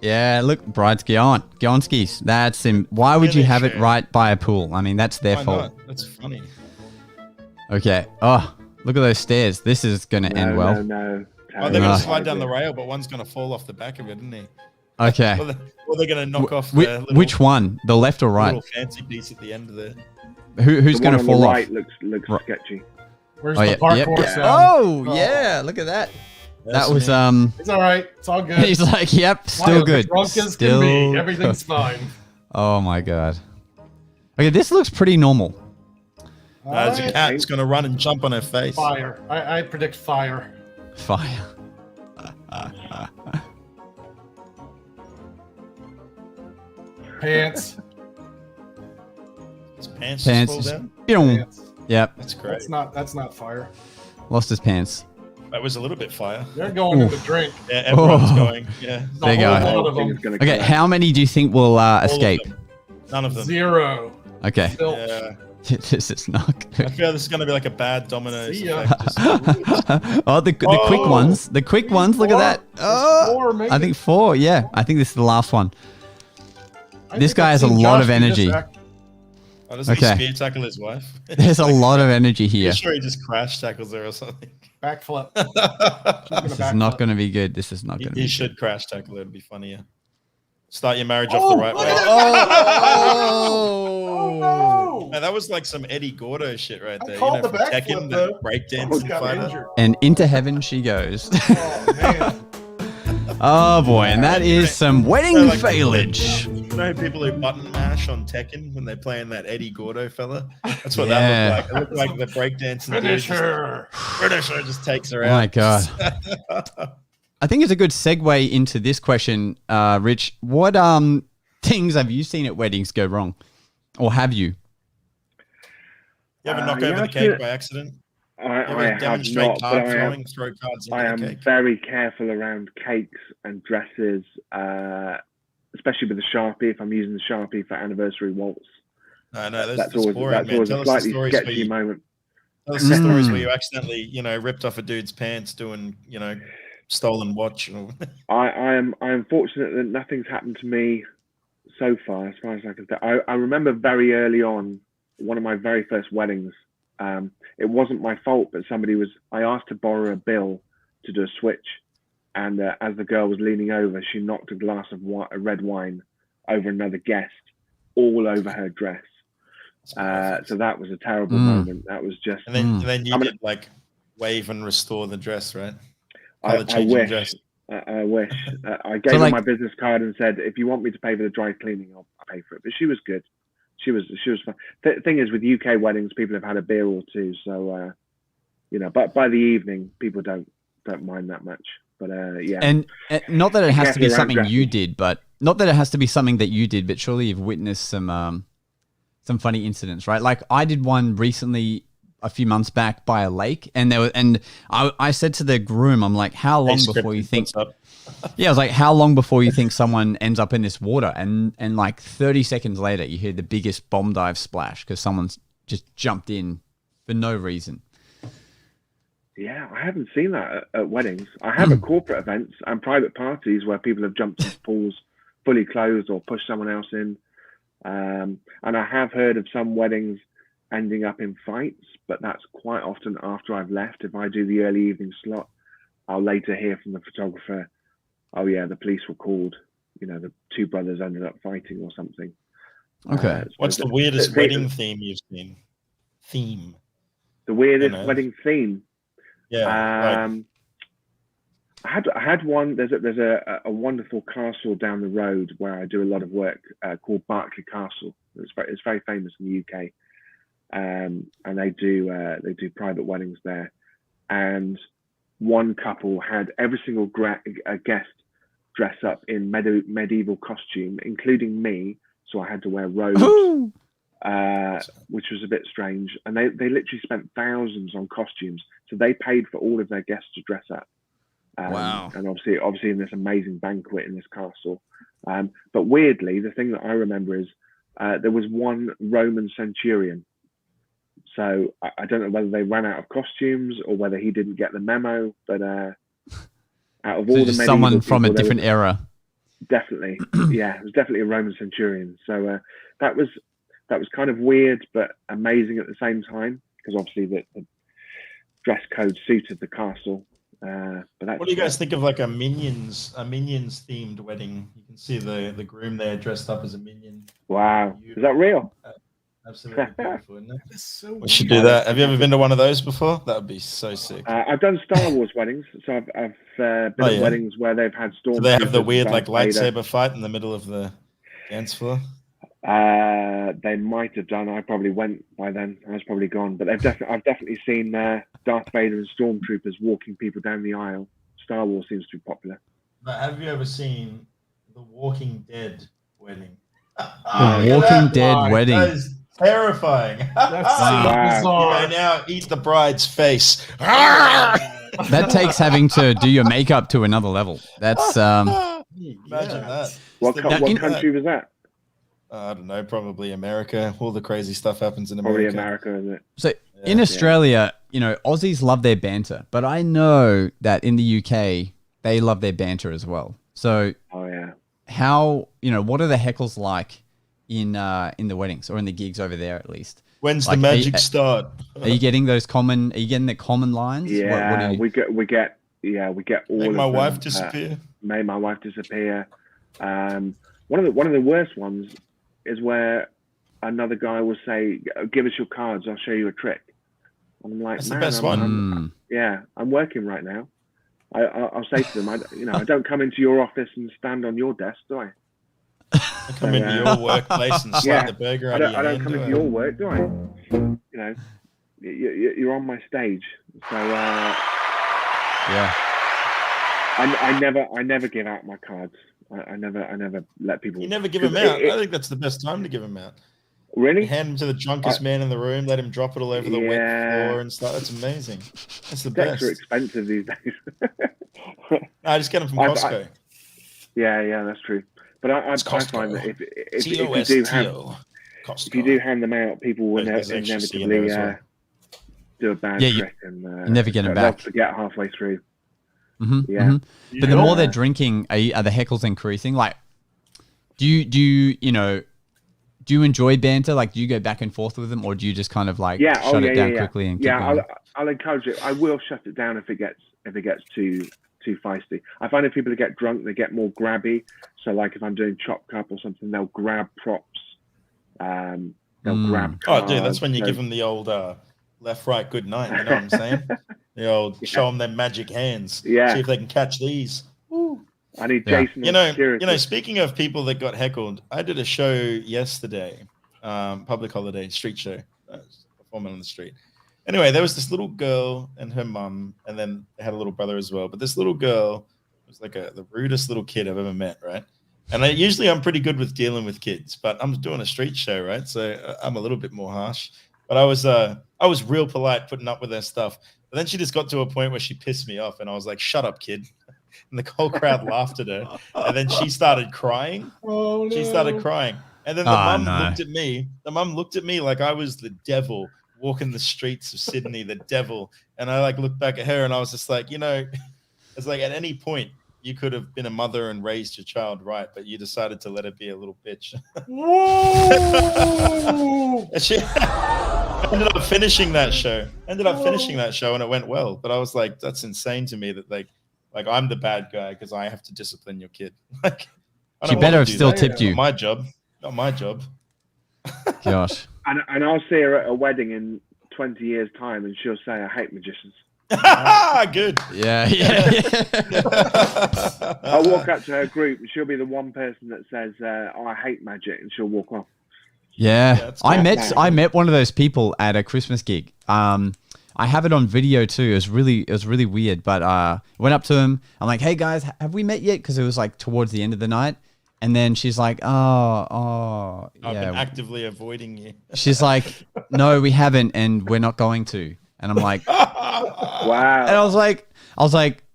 Yeah, look, bride's Gionskis. That's him. Why would you have it right by a pool? I mean, that's their fault. Not? That's funny. Okay. Oh, look at those stairs. This is going to end well. No. Oh, they're going to slide down the rail, but one's going to fall off the back of it, isn't he? Okay. Or they're going to knock off which one? The left or right? Little fancy piece at the end of there. Who's going to fall off? Right looks sketchy. Where's the parkour sound? Oh, yeah. Look at that. That was It's all right. It's all good. He's like, yep, still good. Drunk as can be. Everything's fine. Oh my god. Okay, this looks pretty normal. There's a cat that's going to run and jump on her face. Fire. I predict fire. Fire. Pants. His pants. Pants. Down? Pants. Yep. That's great. That's not fire. Lost his pants. That was a little bit fire. They're going in the drink. Yeah, everyone's going. Yeah. There you go. Okay, how many do you think will escape? None of them. 0. Okay. Yeah. This is not good. I feel this is going to be like a bad dominoes effect. Oh, the quick ones. The quick ones. Look at that. Oh, 4, maybe. I think 4. Yeah, I think this is the last one. This guy has a lot of energy. Oh, does he spear tackle his wife? There's a lot of energy here. I'm sure he just crash tackles her or something. Backflip. This is not going to be good. This is not going to be good. He should crash tackle her. It'd be funnier. Start your marriage off the right way. Oh, no. Man, that was like some Eddie Gordo shit right there. Called the from backflip, Tekken, though. the breakdancing fighter. And into heaven she goes. Oh, man. Oh, boy. And that is some wedding failage. You know people who button mash on Tekken when they're playing that Eddie Gordo fella? That's what that looked like. It looked like the breakdancing Finisher. Finisher just takes her out. Oh, my God. I think it's a good segue into this question, Rich. What things have you seen at weddings go wrong? Or have you? You ever knock over the cake by accident? I have not, but throw cards into I am the cake? very careful around cakes and dresses, especially with the Sharpie. If I'm using the Sharpie for anniversary waltz, that's always a slightly sketchy moment. Tell us the stories where you accidentally, ripped off a dude's pants doing, stolen watch. I am fortunate that nothing's happened to me so far as I can tell. I remember very early on, one of my very first weddings. It wasn't my fault, but I asked to borrow a bill to do a switch. And as the girl was leaning over, she knocked a glass of red wine over another guest, all over her dress. So that was a terrible moment. That was just... And then you did wave and restore the dress, right? I wish. I wish. I gave her my business card and said, if you want me to pay for the dry cleaning, I'll pay for it. But she was good. She was fun. The thing is, with UK weddings, people have had a beer or two, so but by the evening, people don't mind that much. But yeah, and not that it has to be something you did, but but surely you've witnessed some funny incidents, right? Like I did one recently, a few months back by a lake, and I said to the groom, I'm like, how long before you think? Yeah, I was like, how long before you think someone ends up in this water? And like 30 seconds later, you hear the biggest bomb dive splash because someone's just jumped in for no reason. Yeah, I haven't seen that at weddings. I have at corporate events and private parties where people have jumped into pools fully clothed or pushed someone else in. And I have heard of some weddings ending up in fights, but that's quite often after I've left. If I do the early evening slot, I'll later hear from the photographer, oh yeah, the police were called. The two brothers ended up fighting or something. Okay. What's the weirdest wedding theme you've seen? The weirdest wedding theme? Yeah. I had one. There's a wonderful castle down the road where I do a lot of work called Berkeley Castle. It's very famous in the UK, and they do private weddings there. And one couple had every single guest dress up in medieval costume, including me. So I had to wear robes, which was a bit strange. And they literally spent thousands on costumes. So they paid for all of their guests to dress up. Wow. And obviously in this amazing banquet in this castle. But weirdly, the thing that I remember is there was one Roman centurion. So I don't know whether they ran out of costumes or whether he didn't get the memo. But out of all the someone from a different era. Definitely. Yeah, it was definitely a Roman centurion. So that was kind of weird, but amazing at the same time, because obviously the dress code suited the castle. But what do you guys think of like a minions themed wedding? You can see the groom there dressed up as a minion. Wow, is that real? Absolutely beautiful, isn't it? So we should do that. Have you ever been to one of those before? That would be so sick. I've done Star Wars weddings, so I've been at weddings where they've had stormtroopers. Do they have the weird like lightsaber fight in the middle of the dance floor? They might have done. I probably went by then. I was probably gone. But I've definitely seen Darth Vader and stormtroopers walking people down the aisle. Star Wars seems to be popular. But have you ever seen the Walking Dead wedding? The Walking Dead wedding. That is terrifying. That's You may now eat the bride's face. That takes having to do your makeup to another level. That's Imagine that. What country was that? I don't know, probably America. All the crazy stuff happens in America. Probably America, isn't it? so in Australia, Aussies love their banter, but I know that in the UK they love their banter as well. So how, what are the heckles like in the weddings or in the gigs over there at least? When's the magic start? Are you getting the common lines? Yeah, we get all Make of my them. wife disappear. Made my wife disappear. One of the worst ones is where another guy will say, "Give us your cards, I'll show you a trick." And I'm like, that's the best one. I'm working right now. I'll say to them, I don't come into your office and stand on your desk, do I? I come into your workplace and slap the burger out of your I don't hand, come into your work, do I? You're on my stage, so I never give out my cards. I never let people. You never give them out. I think that's the best time to give them out. Really? You hand them to the drunkest man in the room. Let him drop it all over the wet floor and stuff. That's amazing. That's the best. Decks are expensive these days. I just get them from Costco. Yeah, that's true. But I find that if you do hand them out, people will inevitably do a bad trick and you never get them back. They'll forget halfway through. But the more they're drinking, are the heckles increasing? Like, do you enjoy banter? Like, do you go back and forth with them, or do you just kind of like shut it down quickly and keep going? I'll encourage it. I will shut it down if it gets too feisty. I find if people get drunk, they get more grabby. So, like if I'm doing chop cup or something, they'll grab props. They'll grab cards. Oh, dude, that's when you give them the old left, right, good night. You know what I'm saying? The old show them their magic hands. Yeah. See if they can catch these. Woo. I need Jason. Speaking of people that got heckled, I did a show yesterday, public holiday, street show, performing on the street. Anyway, there was this little girl and her mum, and then they had a little brother as well. But this little girl was like the rudest little kid I've ever met, right? And usually I'm pretty good with dealing with kids, but I'm doing a street show, right? So I'm a little bit more harsh. But I was real polite putting up with her stuff. But then she just got to a point where she pissed me off, and I was like, "Shut up, kid." And the whole crowd laughed at her. And then she started crying. Oh, no. She started crying. And then the mum looked at me. The mum looked at me like I was the devil walking the streets of Sydney, the devil. And I looked back at her and I was just like, it's like at any point you could have been a mother and raised your child right, but you decided to let her be a little bitch. And she ended up finishing that show. And it went well. But I was like, that's insane to me that like I'm the bad guy because I have to discipline your kid. She better have still tipped you. Not my job. Gosh. And I'll see her at a wedding in 20 years' time, and she'll say, "I hate magicians." Good. Yeah. I'll walk up to her group, and she'll be the one person that says, "I hate magic," and she'll walk off. Yeah, I met one of those people at a Christmas gig. I have it on video too. It was really weird. But went up to him. I'm like, "Hey guys, have we met yet?" Because it was like towards the end of the night. And then she's like, "Oh, I've been actively avoiding you." She's like, "No, we haven't, and we're not going to." And I'm like, "Wow!" And I was like,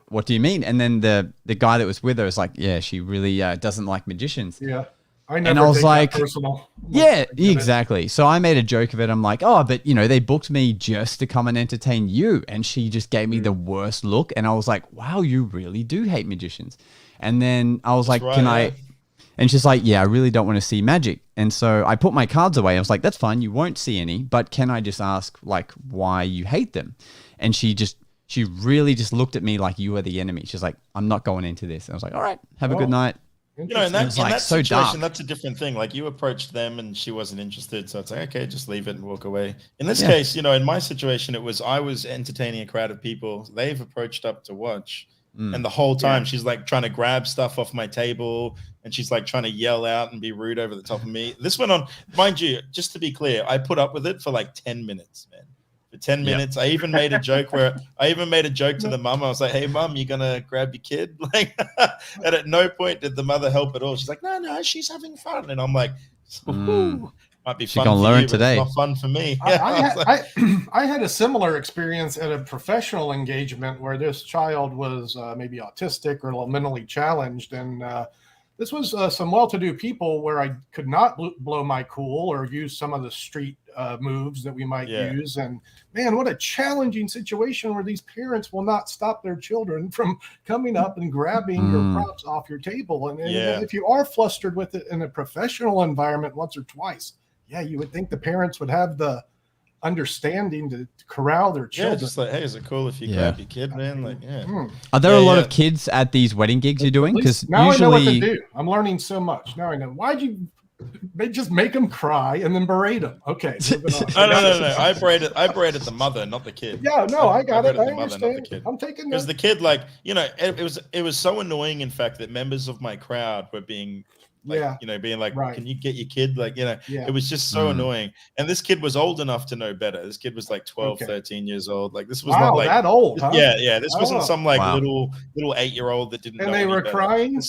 "What do you mean?" And then the guy that was with her was like, "Yeah, she really doesn't like magicians." Yeah. I never and I was take like, that personal. yeah, exactly. So I made a joke of it. I'm like, oh, but they booked me just to come and entertain you. And she just gave me the worst look. And I was like, wow, you really do hate magicians. And then I was That's like, right, can yeah. I? And she's like, yeah, I really don't want to see magic. And so I put my cards away. I was like, that's fine. You won't see any, but can I just ask like why you hate them? And she really just looked at me like you were the enemy. She's like, I'm not going into this. And I was like, all right, have a good night. In that so situation, dark. that's a different thing. Like you approached them and she wasn't interested. So it's like, okay, just leave it and walk away. In this case, in my situation, I was entertaining a crowd of people. They've approached up to watch. And the whole time she's like trying to grab stuff off my table and she's like trying to yell out and be rude over the top of me. This went on, mind you, just to be clear, I put up with it for like 10 minutes, man. For 10 minutes. I even made a joke to the mum. I was like, hey mum, you gonna grab your kid? Like, and at no point did the mother help at all. She's like, no, she's having fun. And I'm like, might be fun gonna for learn you, today. but it's not fun for me. I had a similar experience at a professional engagement where this child was maybe autistic or mentally challenged, and this was some well-to-do people where I could not blow my cool or use some of the street moves that we might use. And man, what a challenging situation where these parents will not stop their children from coming up and grabbing your props off your table. And if you are flustered with it in a professional environment once or twice, you would think the parents would have the understanding to corral their children. Yeah, just like, hey, is it cool if you grab your kid, man? Like, Are there a lot of kids at these wedding gigs you're doing? Because now usually... I know what to do. I'm learning so much. Now I know. They just make them cry and then berate them. Okay. No. I berated the mother, not the kid. Yeah, no, I got it. I understand. I'm taking because the kid, like, it was so annoying, in fact, that members of my crowd were being like, being like, can you get your kid? Like, it was just so annoying. And this kid was old enough to know better. This kid was like 12, 13 years old. Like, this was not like that old, huh? Yeah. This wasn't some like little 8-year-old that didn't know. And they were crying.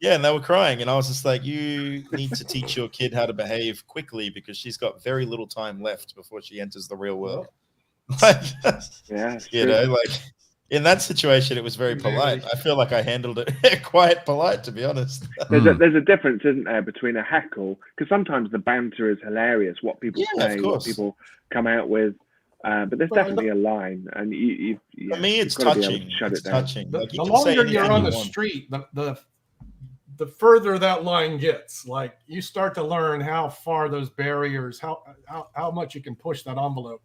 Yeah, and they were crying. And I was just like, you need to teach your kid how to behave quickly because she's got very little time left before she enters the real world. Like, like in that situation, it was very polite. I feel like I handled it quite polite, to be honest. There's a difference, isn't there, between a heckle, because sometimes the banter is hilarious, what people say, what people come out with. But there's definitely a line, and for me, it's touching. It's touching. The longer you're on the street, the further that line gets. Like, you start to learn how far those barriers, how much you can push that envelope.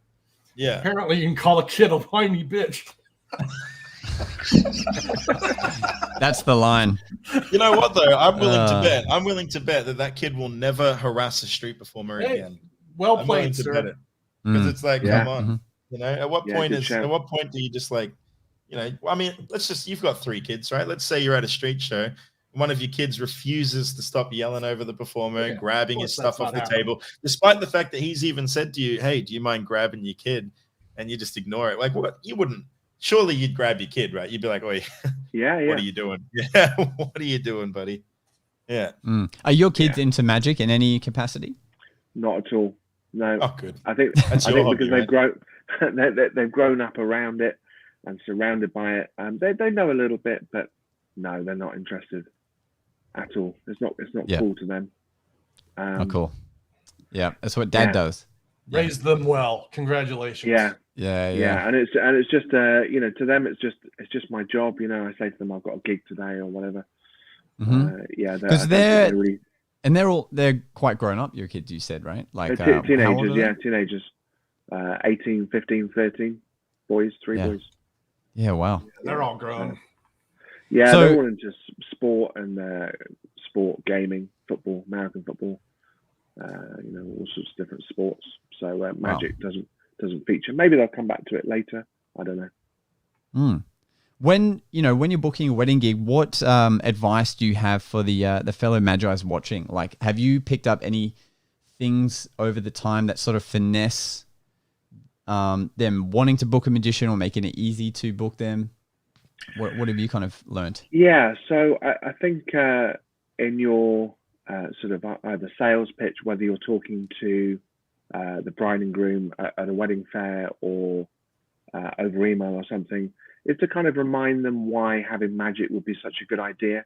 Yeah. Apparently, you can call a kid a whiny bitch. That's the line. You know what though? I'm willing to bet that kid will never harass a street performer again. Well played, sir. Because it's like, come on, at what point do you just like, I mean, you've got 3 kids, right? Let's say you're at a street show. One of your kids refuses to stop yelling over the performer, grabbing his stuff off the table, despite the fact that he's even said to you, hey, do you mind grabbing your kid? And you just ignore it. Like, what? You wouldn't. Surely you'd grab your kid, right? You'd be like, "Oh, yeah, what are you doing? Yeah, what are you doing, buddy?" Yeah. Are your kids into magic in any capacity? Not at all. No. Oh, good. I think because they've grown up around it and surrounded by it. They know a little bit, but no, they're not interested at all. It's not cool to them. Cool. Yeah, that's what Dad does. Raised them well. Congratulations. Yeah. Yeah. And it's just to them it's just my job. I say to them, I've got a gig today or whatever. Because they're quite grown up. Your kids, you said, right? Like teenagers. 18, 15, 13 boys, 3 boys. Yeah, wow. They're all grown. They're all into sport and sport, gaming, football, American football. All sorts of different sports. So magic doesn't feature. Maybe they'll come back to it later. I don't know. When you're booking a wedding gig, what advice do you have for the fellow Magi's watching? Like, have you picked up any things over the time that sort of finesse them wanting to book a magician or making it easy to book them? What have you kind of learned? Yeah, so I think in your sort of either sales pitch, whether you're talking to the bride and groom at a wedding fair or over email or something, is to kind of remind them why having magic would be such a good idea.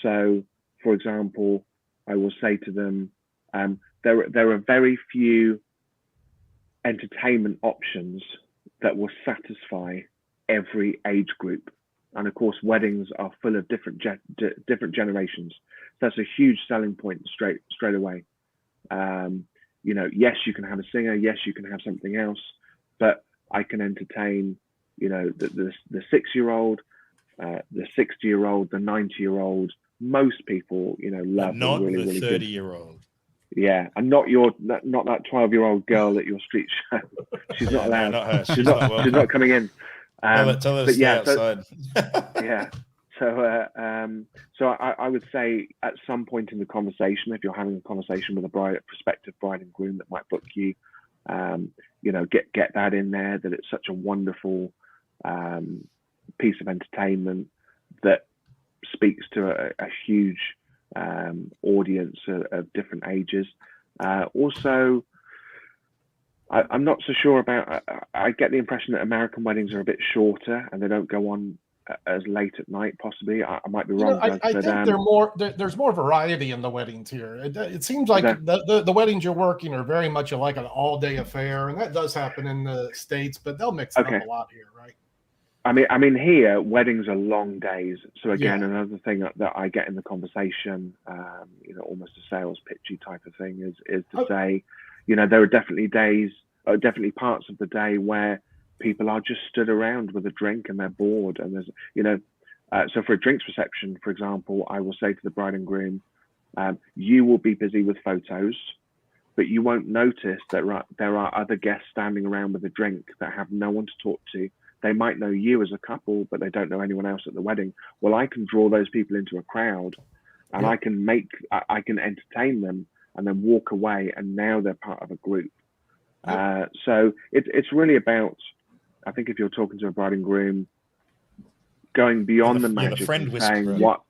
So, for example, I will say to them, there are very few entertainment options that will satisfy every age group. And of course, weddings are full of different generations. That's a huge selling point straight away. Yes, you can have a singer. Yes, you can have something else, but I can entertain, the 6-year-old, the 60-year-old, the 90-year-old. Most people, love not really, the really 30-year-old. Yeah, and not that 12-year-old girl at your street show. She's not allowed. No, not her. She's not coming in. Tell her to stay outside. So I would say at some point in the conversation, if you're having a conversation with a prospective bride and groom that might book you, get that in there, that it's such a wonderful piece of entertainment that speaks to a huge audience of different ages. Also, I'm not so sure about. I get the impression that American weddings are a bit shorter and they don't go on as late at night. Possibly, I might be wrong. I think there's more variety in the weddings here. It seems like the weddings you're working are very much like an all-day affair, and that does happen in the States, but they'll mix it up a lot here, right? I mean, here weddings are long days. So again, another thing that I get in the conversation, almost a sales pitchy type of thing, is to say, there are definitely parts of the day where people are just stood around with a drink and they're bored. And there's, so for a drinks reception, for example, I will say to the bride and groom, you will be busy with photos, but you won't notice that there are other guests standing around with a drink that have no one to talk to. They might know you as a couple, but they don't know anyone else at the wedding. Well, I can draw those people into a crowd, and I can entertain them, and then walk away, and now they're part of a group. So it's really about, I think, if you're talking to a bride and groom, going beyond the magic, and saying what.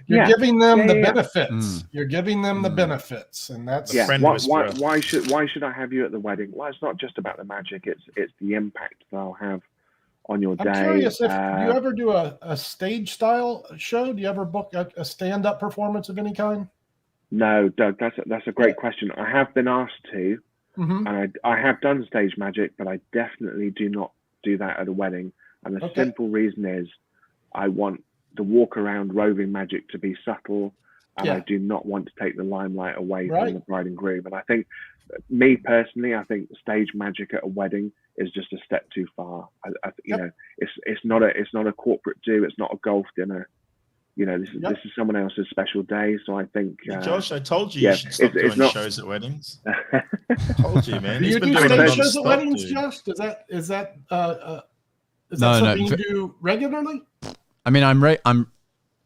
You're giving them the benefits. You're giving them the benefits, and that's why should I have you at the wedding? Well, it's not just about the magic; it's the impact that I'll have on your day. I'm curious if do you ever do a stage style show? Do you ever book a stand up performance of any kind? No, Doug, that's a great question. I have been asked to, and I have done stage magic, but I definitely do not do that at a wedding. And the simple reason is, I want the walk around roving magic to be subtle, and I do not want to take the limelight away from the bride and groom. And I think, me personally, I think stage magic at a wedding is just a step too far. It's not a corporate do. It's not a golf dinner. This is someone else's special day. So I think, Josh, I told you you should stop doing shows at weddings. I told you, man. Do you do stage shows at weddings, Josh? Is that something you do regularly? I mean, I'm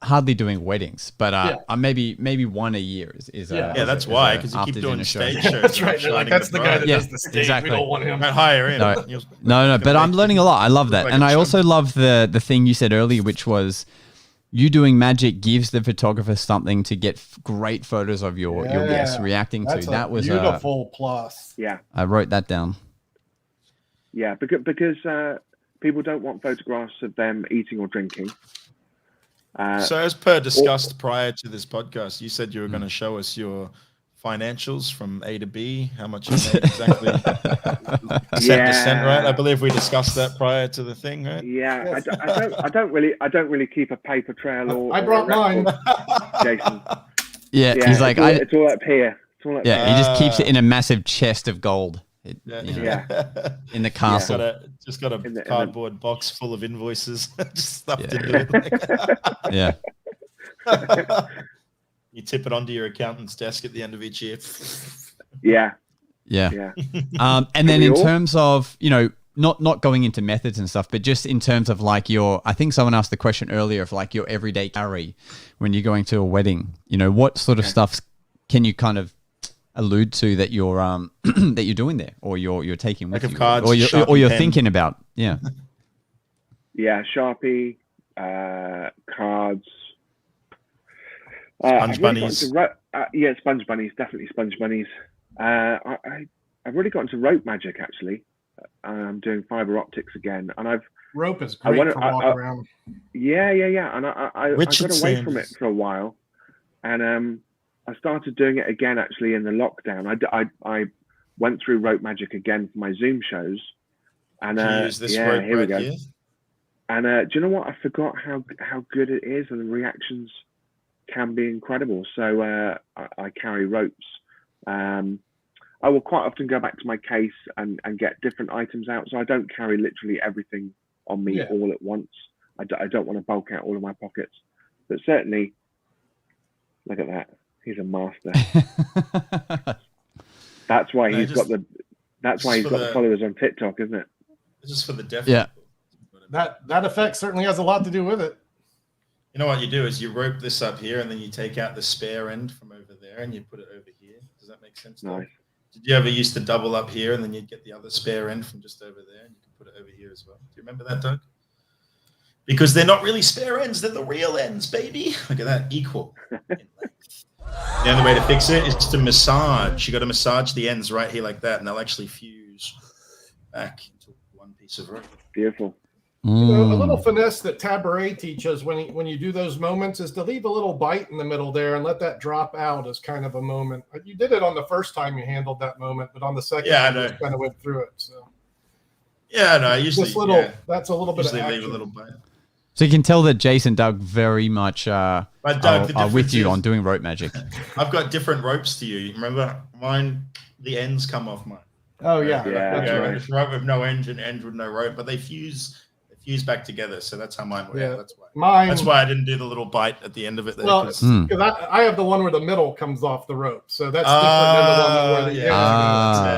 hardly doing weddings, but maybe one a year is that's why, because you keep doing stage shows. That's right. That's the guy that does the stage. Exactly. We don't want him. Don't hire him. No, but I'm learning a lot. I love that. And I also love the thing you said earlier, which was you doing magic gives the photographer something to get great photos of your guests reacting to. That was beautiful plus. Yeah. I wrote that down. Yeah, because people don't want photographs of them eating or drinking. So as per discussed prior to this podcast, you said you were going to show us your financials from A to B, how much you made exactly, cent to cent, right? I believe we discussed that prior to the thing, right? Yeah, I don't really keep a paper trail. I brought mine, Jason. Yeah, he's like, it's all up here. He just keeps it in a massive chest of gold. In the castle. Just got a cardboard box full of invoices just stuffed into it. Yeah. You tip it onto your accountant's desk at the end of each year. Yeah. And then in terms of, not going into methods and stuff, but just in terms of like I think someone asked the question earlier of like your everyday carry when you're going to a wedding, what sort of stuff can you kind of allude to that you're that you're doing there, or you're taking with you, cards, or you're thinking about? Yeah. Sharpie, cards, sponge bunnies. Sponge bunnies, definitely sponge bunnies. I've really got into rope magic actually. I'm doing fiber optics again, and rope is great for walking around. Yeah, and I got away from it for a while, and I started doing it again actually in the lockdown. I went through rope magic again for my Zoom shows, and use this rope here we right go. here? And do you know what? I forgot how good it is, and the reactions can be incredible. So I carry ropes. I will quite often go back to my case and get different items out. So I don't carry literally everything on me all at once. I don't want to bulk out all of my pockets. But certainly, look at that. He's a master. That's why he's got the followers on TikTok, isn't it? This is for the deaf. Yeah. That effect certainly has a lot to do with it. You know what you do is you rope this up here, and then you take out the spare end from over there, and you put it over here. Does that make sense? Nice. Did you ever used to double up here, and then you'd get the other spare end from just over there, and you can put it over here as well? Do you remember that, Doug? Because they're not really spare ends; they're the real ends, baby. Look at that, equal in length. The only way to fix it is to massage. You got to massage the ends right here like that, and they'll actually fuse back into one piece of rope. Beautiful. You know, a little finesse that Tabaret teaches when you do those moments is to leave a little bite in the middle there and let that drop out as kind of a moment. You did it on the first time you handled that moment, but on the second, you just kind of went through it. So yeah, no, I usually that's a little bit of action. leave a little bite. So you can tell that Jason and Doug very much are with you on doing rope magic. I've got different ropes to you. Remember, mine, the ends come off mine. Oh yeah, that's right. It's rope with no end and end with no rope, but they fuse back together. So that's how mine works. Yeah. That's why I didn't do the little bite at the end of it. There, well, because I have the one where the middle comes off the rope, so that's different than the one where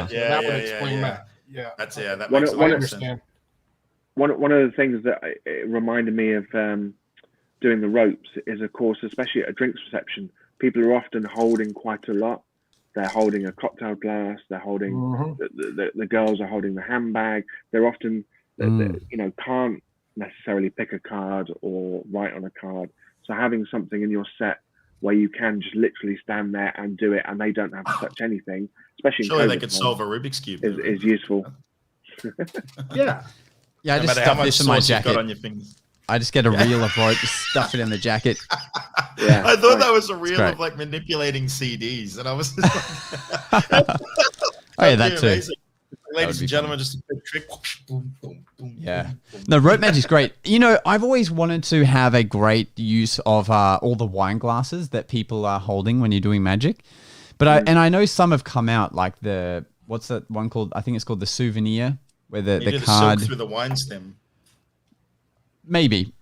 the that would explain that. Yeah, that's that makes I understand. One of the things that it reminded me of doing the ropes is, of course, especially at a drinks reception, people are often holding quite a lot. They're holding a cocktail glass. They're holding the girls are holding the handbag. They're often can't necessarily pick a card or write on a card. So having something in your set where you can just literally stand there and do it, and they don't have to touch anything, especially surely they could solve a Rubik's cube, is useful. Yeah. Yeah, I just stuff this in my jacket. On your I just get a reel of rope, stuff it in the jacket. Yeah, I thought that was a reel of like manipulating CDs, and I was just like, oh yeah, that too. Amazing. Ladies and gentlemen, just a quick trick. Boom, boom, boom, yeah. Boom, boom. No, rope magic's great. You know, I've always wanted to have a great use of all the wine glasses that people are holding when you're doing magic. But I know some have come out, like what's that one called? I think it's called the souvenir, where the card through the wine stem. Maybe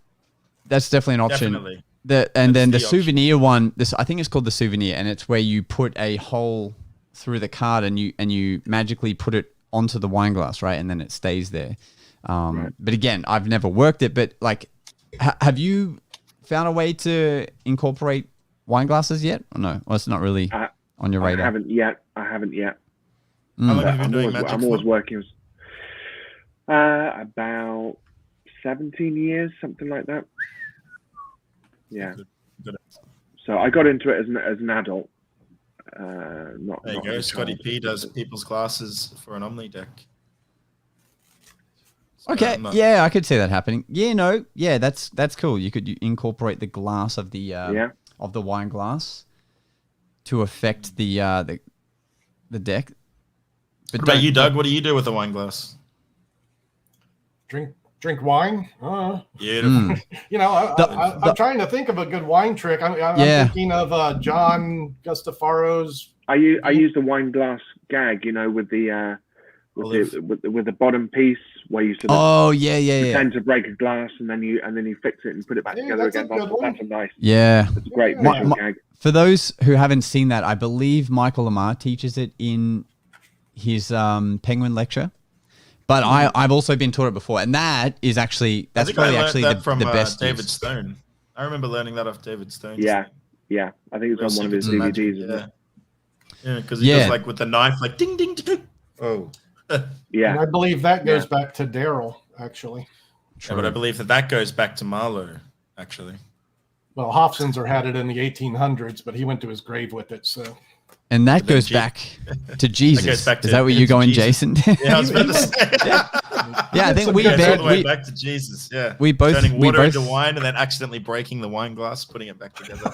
that's definitely an option. Definitely. Then the souvenir one. I think it's called the souvenir, and it's where you put a hole through the card and you magically put it onto the wine glass, right? And then it stays there. Right. But again, I've never worked it, but like, have you found a way to incorporate wine glasses yet? Or no? Well, it's not really on your radar. I haven't yet. How long have you been doing magic? I'm always working. About 17 years, something like that. Yeah. Good. So I got into it as an adult. There you go. Scotty P does people's glasses for an Omni deck. So okay, yeah, I could see that happening. Yeah, that's cool. You could incorporate the glass of the of the wine glass to affect the deck. But what about you, Doug? What do you do with the wine glass? Drink wine. Beautiful. I'm trying to think of a good wine trick. I'm thinking of John Gustafaro's. I use the wine glass gag, with the with the bottom piece where you sort of pretend to break a glass and then you fix it and put it back together again. That's a nice. Yeah, it's a great visual gag. For those who haven't seen that, I believe Michael Lamar teaches it in his Penguin lecture. But I've also been taught it before, and that's probably the best. David Stone. I remember learning that off David Stone. Yeah. I think it's on one of his DVDs. Isn't it? Yeah, because he does like with the knife, like ding ding ding. Oh, yeah. And I believe that goes back to Daryl, actually. Yeah, but I believe that goes back to Marlowe, actually. Well, Hofzinser had it in the 1800s, but he went to his grave with it, so. And that goes back to Jesus. Is that where you're going, Jason? Yeah, I was about to say. Yeah, I think we back to Jesus. Yeah, we both turning water into wine and then accidentally breaking the wine glass, putting it back together.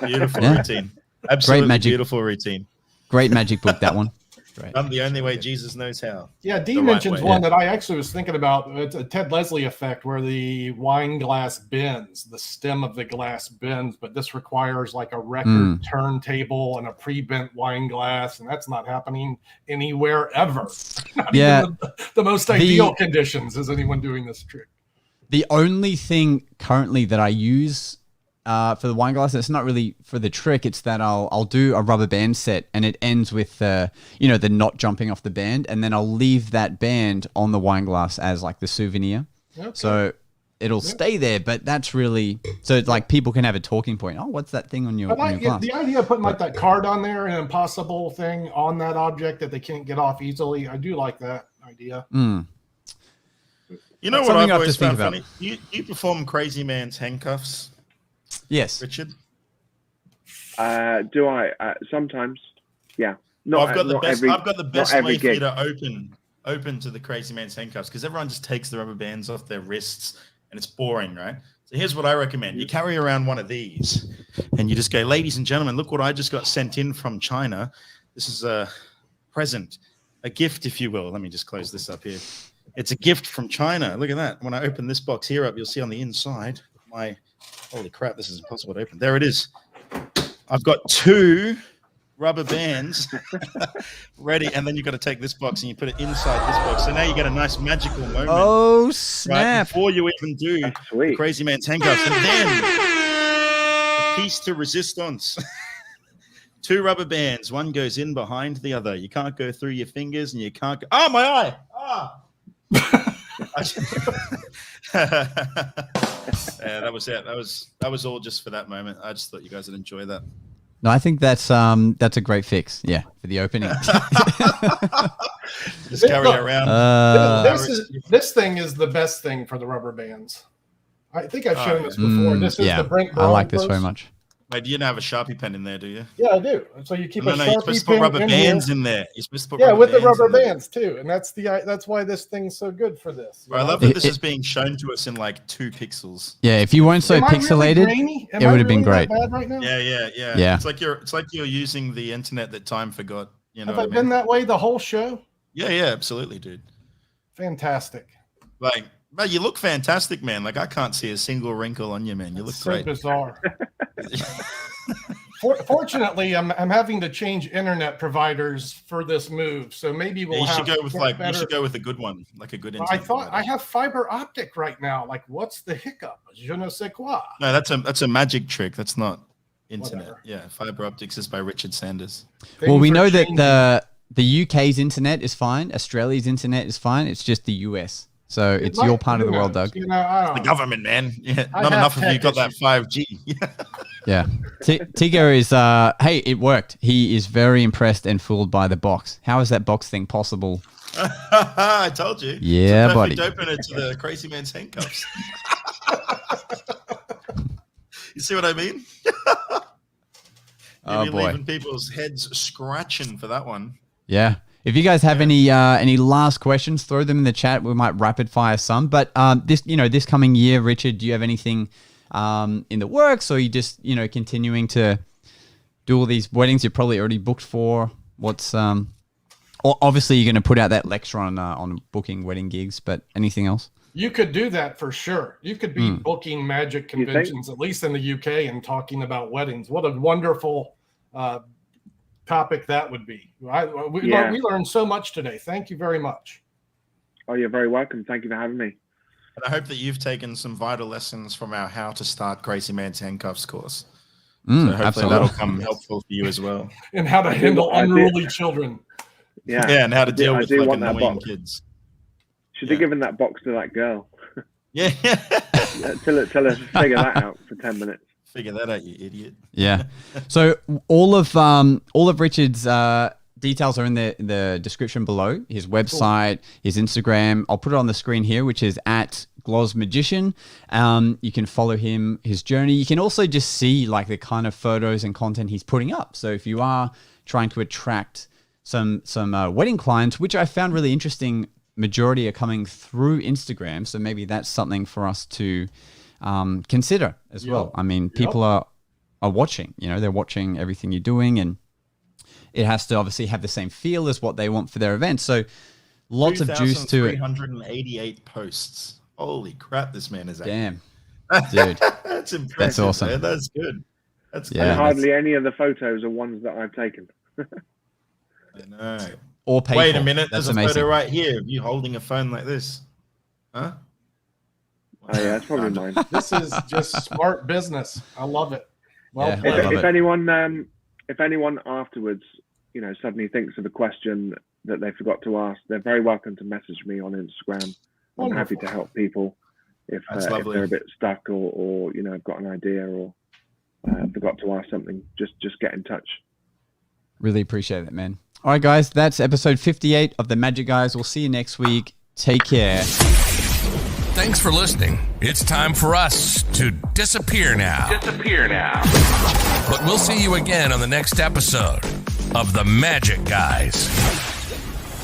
Beautiful routine. Absolutely Great magic. beautiful routine. Great magic book, that one. Great. Done the only way Jesus knows how. Yeah, D The right mentions way. one that I actually was thinking about. It's a Ted Leslie effect where the wine glass bends, the stem of the glass bends, but this requires like a record turntable and a pre-bent wine glass, and that's not happening anywhere ever. Not even the most ideal conditions is anyone doing this trick. The only thing currently that I use for the wine glass, it's not really for the trick. It's that I'll do a rubber band set, and it ends with the knot jumping off the band, and then I'll leave that band on the wine glass as like the souvenir. Okay. So it'll stay there, but that's really so like people can have a talking point. Oh, what's that thing on your glass? The idea of putting like that card on there, an impossible thing on that object that they can't get off easily. I do like that idea. You know what I've always found funny? You perform Crazy Man's handcuffs. Yes, Richard. Do I? Sometimes, yeah. I've got the best way for you to open to the Crazy Man's handcuffs because everyone just takes the rubber bands off their wrists and it's boring, right? So here's what I recommend: you carry around one of these, and you just go, "Ladies and gentlemen, look what I just got sent in from China. This is a present, a gift, if you will. Let me just close this up here. It's a gift from China. Look at that. When I open this box here up, you'll see on the inside my." Holy crap, this is impossible to open. There it is. I've got 2 rubber bands ready, and then you've got to take this box and you put it inside this box. So now you get a nice magical moment. Oh, snap. Right, before you even do the Crazy Man's handcuffs. And then a piece to resistance. 2 rubber bands. One goes in behind the other. You can't go through your fingers, and you can't go... Oh, my eye! Yeah, that was it. That was all just for that moment. I just thought you guys would enjoy that. No, I think that's a great fix. Yeah, for the opening. Just carry it around. This thing is the best thing for the rubber bands. I think I've shown this before. This is the Brink. I like this very much. Wait, you don't have a Sharpie pen in there, do you? Yeah, I do. So you keep a Sharpie pen. You're supposed to put rubber bands in there. You're supposed to put with the rubber bands too, and that's why this thing's so good for this. I love that this is being shown to us in like 2 pixels. Yeah, if you weren't so pixelated, it would have been great. Right now? Yeah. It's like you're using the internet that time forgot. You know, have I been that way the whole show? Yeah, absolutely, dude. Fantastic. Like, man, you look fantastic, man. Like I can't see a single wrinkle on you, man. You look great. So bizarre. Fortunately, I'm having to change internet providers for this move, so maybe we'll. You should go with a good one, like a good internet. I thought I have fiber optic right now. Like, what's the hiccup? Je ne sais quoi. No, that's a magic trick. That's not internet. Whatever. Yeah, fiber optics is by Richard Sanders. Well, we know that the UK's internet is fine. Australia's internet is fine. It's just the US. So it's your part of the world, Doug. The government, man. Yeah, not enough of you got that 5G. Yeah. Tigger is, hey, it worked. He is very impressed and fooled by the box. How is that box thing possible? I told you. Yeah, buddy. buddy. Opener to the Crazy Man's handcuffs. You see what I mean? Oh, boy. Leaving people's heads scratching for that one. Yeah. If you guys have any last questions, throw them in the chat. We might rapid fire some. But this coming year, Richard, do you have anything in the works, or are you just continuing to do all these weddings you're probably already booked for? What's obviously you're going to put out that lecture on booking wedding gigs, but anything else? You could do that for sure. You could be booking magic conventions, at least in the UK, and talking about weddings. What a wonderful topic that would be. We learned so much today. Thank you very much. Oh, you're very welcome. Thank you for having me. And I hope that you've taken some vital lessons from our How to Start Crazy Man's Handcuffs course. So hopefully absolutely. that'll come helpful for you as well. And how to handle unruly children. Yeah, and how to deal with like annoying kids. Should have given that box to that girl. Yeah. Tell her to figure that out for 10 minutes. Figure that out, you idiot. Yeah. So all of Richard's details are in the description below. His website, his Instagram. I'll put it on the screen here, which is @GlozMagician. You can follow him, his journey. You can also just see like the kind of photos and content he's putting up. So if you are trying to attract some wedding clients, which I found really interesting, majority are coming through Instagram. So maybe that's something for us to consider as well. I mean, people are are watching. You know, they're watching everything you're doing, and it has to obviously have the same feel as what they want for their event. So lots of juice to it. 388 posts. Holy crap, this man is Damn. Dude. That's impressive. That's awesome. Man. That's good. That's Yeah. And hardly any of the photos are ones that I've taken. I know. Or paid Wait for. a minute. That's There's a amazing. photo right here of you holding a phone like this. Huh? Oh yeah, that's probably mine. This is just smart business. I love it. Well Yeah, played. I love If it. anyone afterwards, you know, suddenly thinks of a question that they forgot to ask, they're very welcome to message me on Instagram. I'm happy to help people if they're a bit stuck or you know, have got an idea or forgot to ask something. Just get in touch. Really appreciate it, man. All right, guys, that's episode 58 of the Magic Guys. We'll see you next week. Take care. Thanks for listening. It's time for us to disappear now. But we'll see you again on the next episode of the Magic Guys.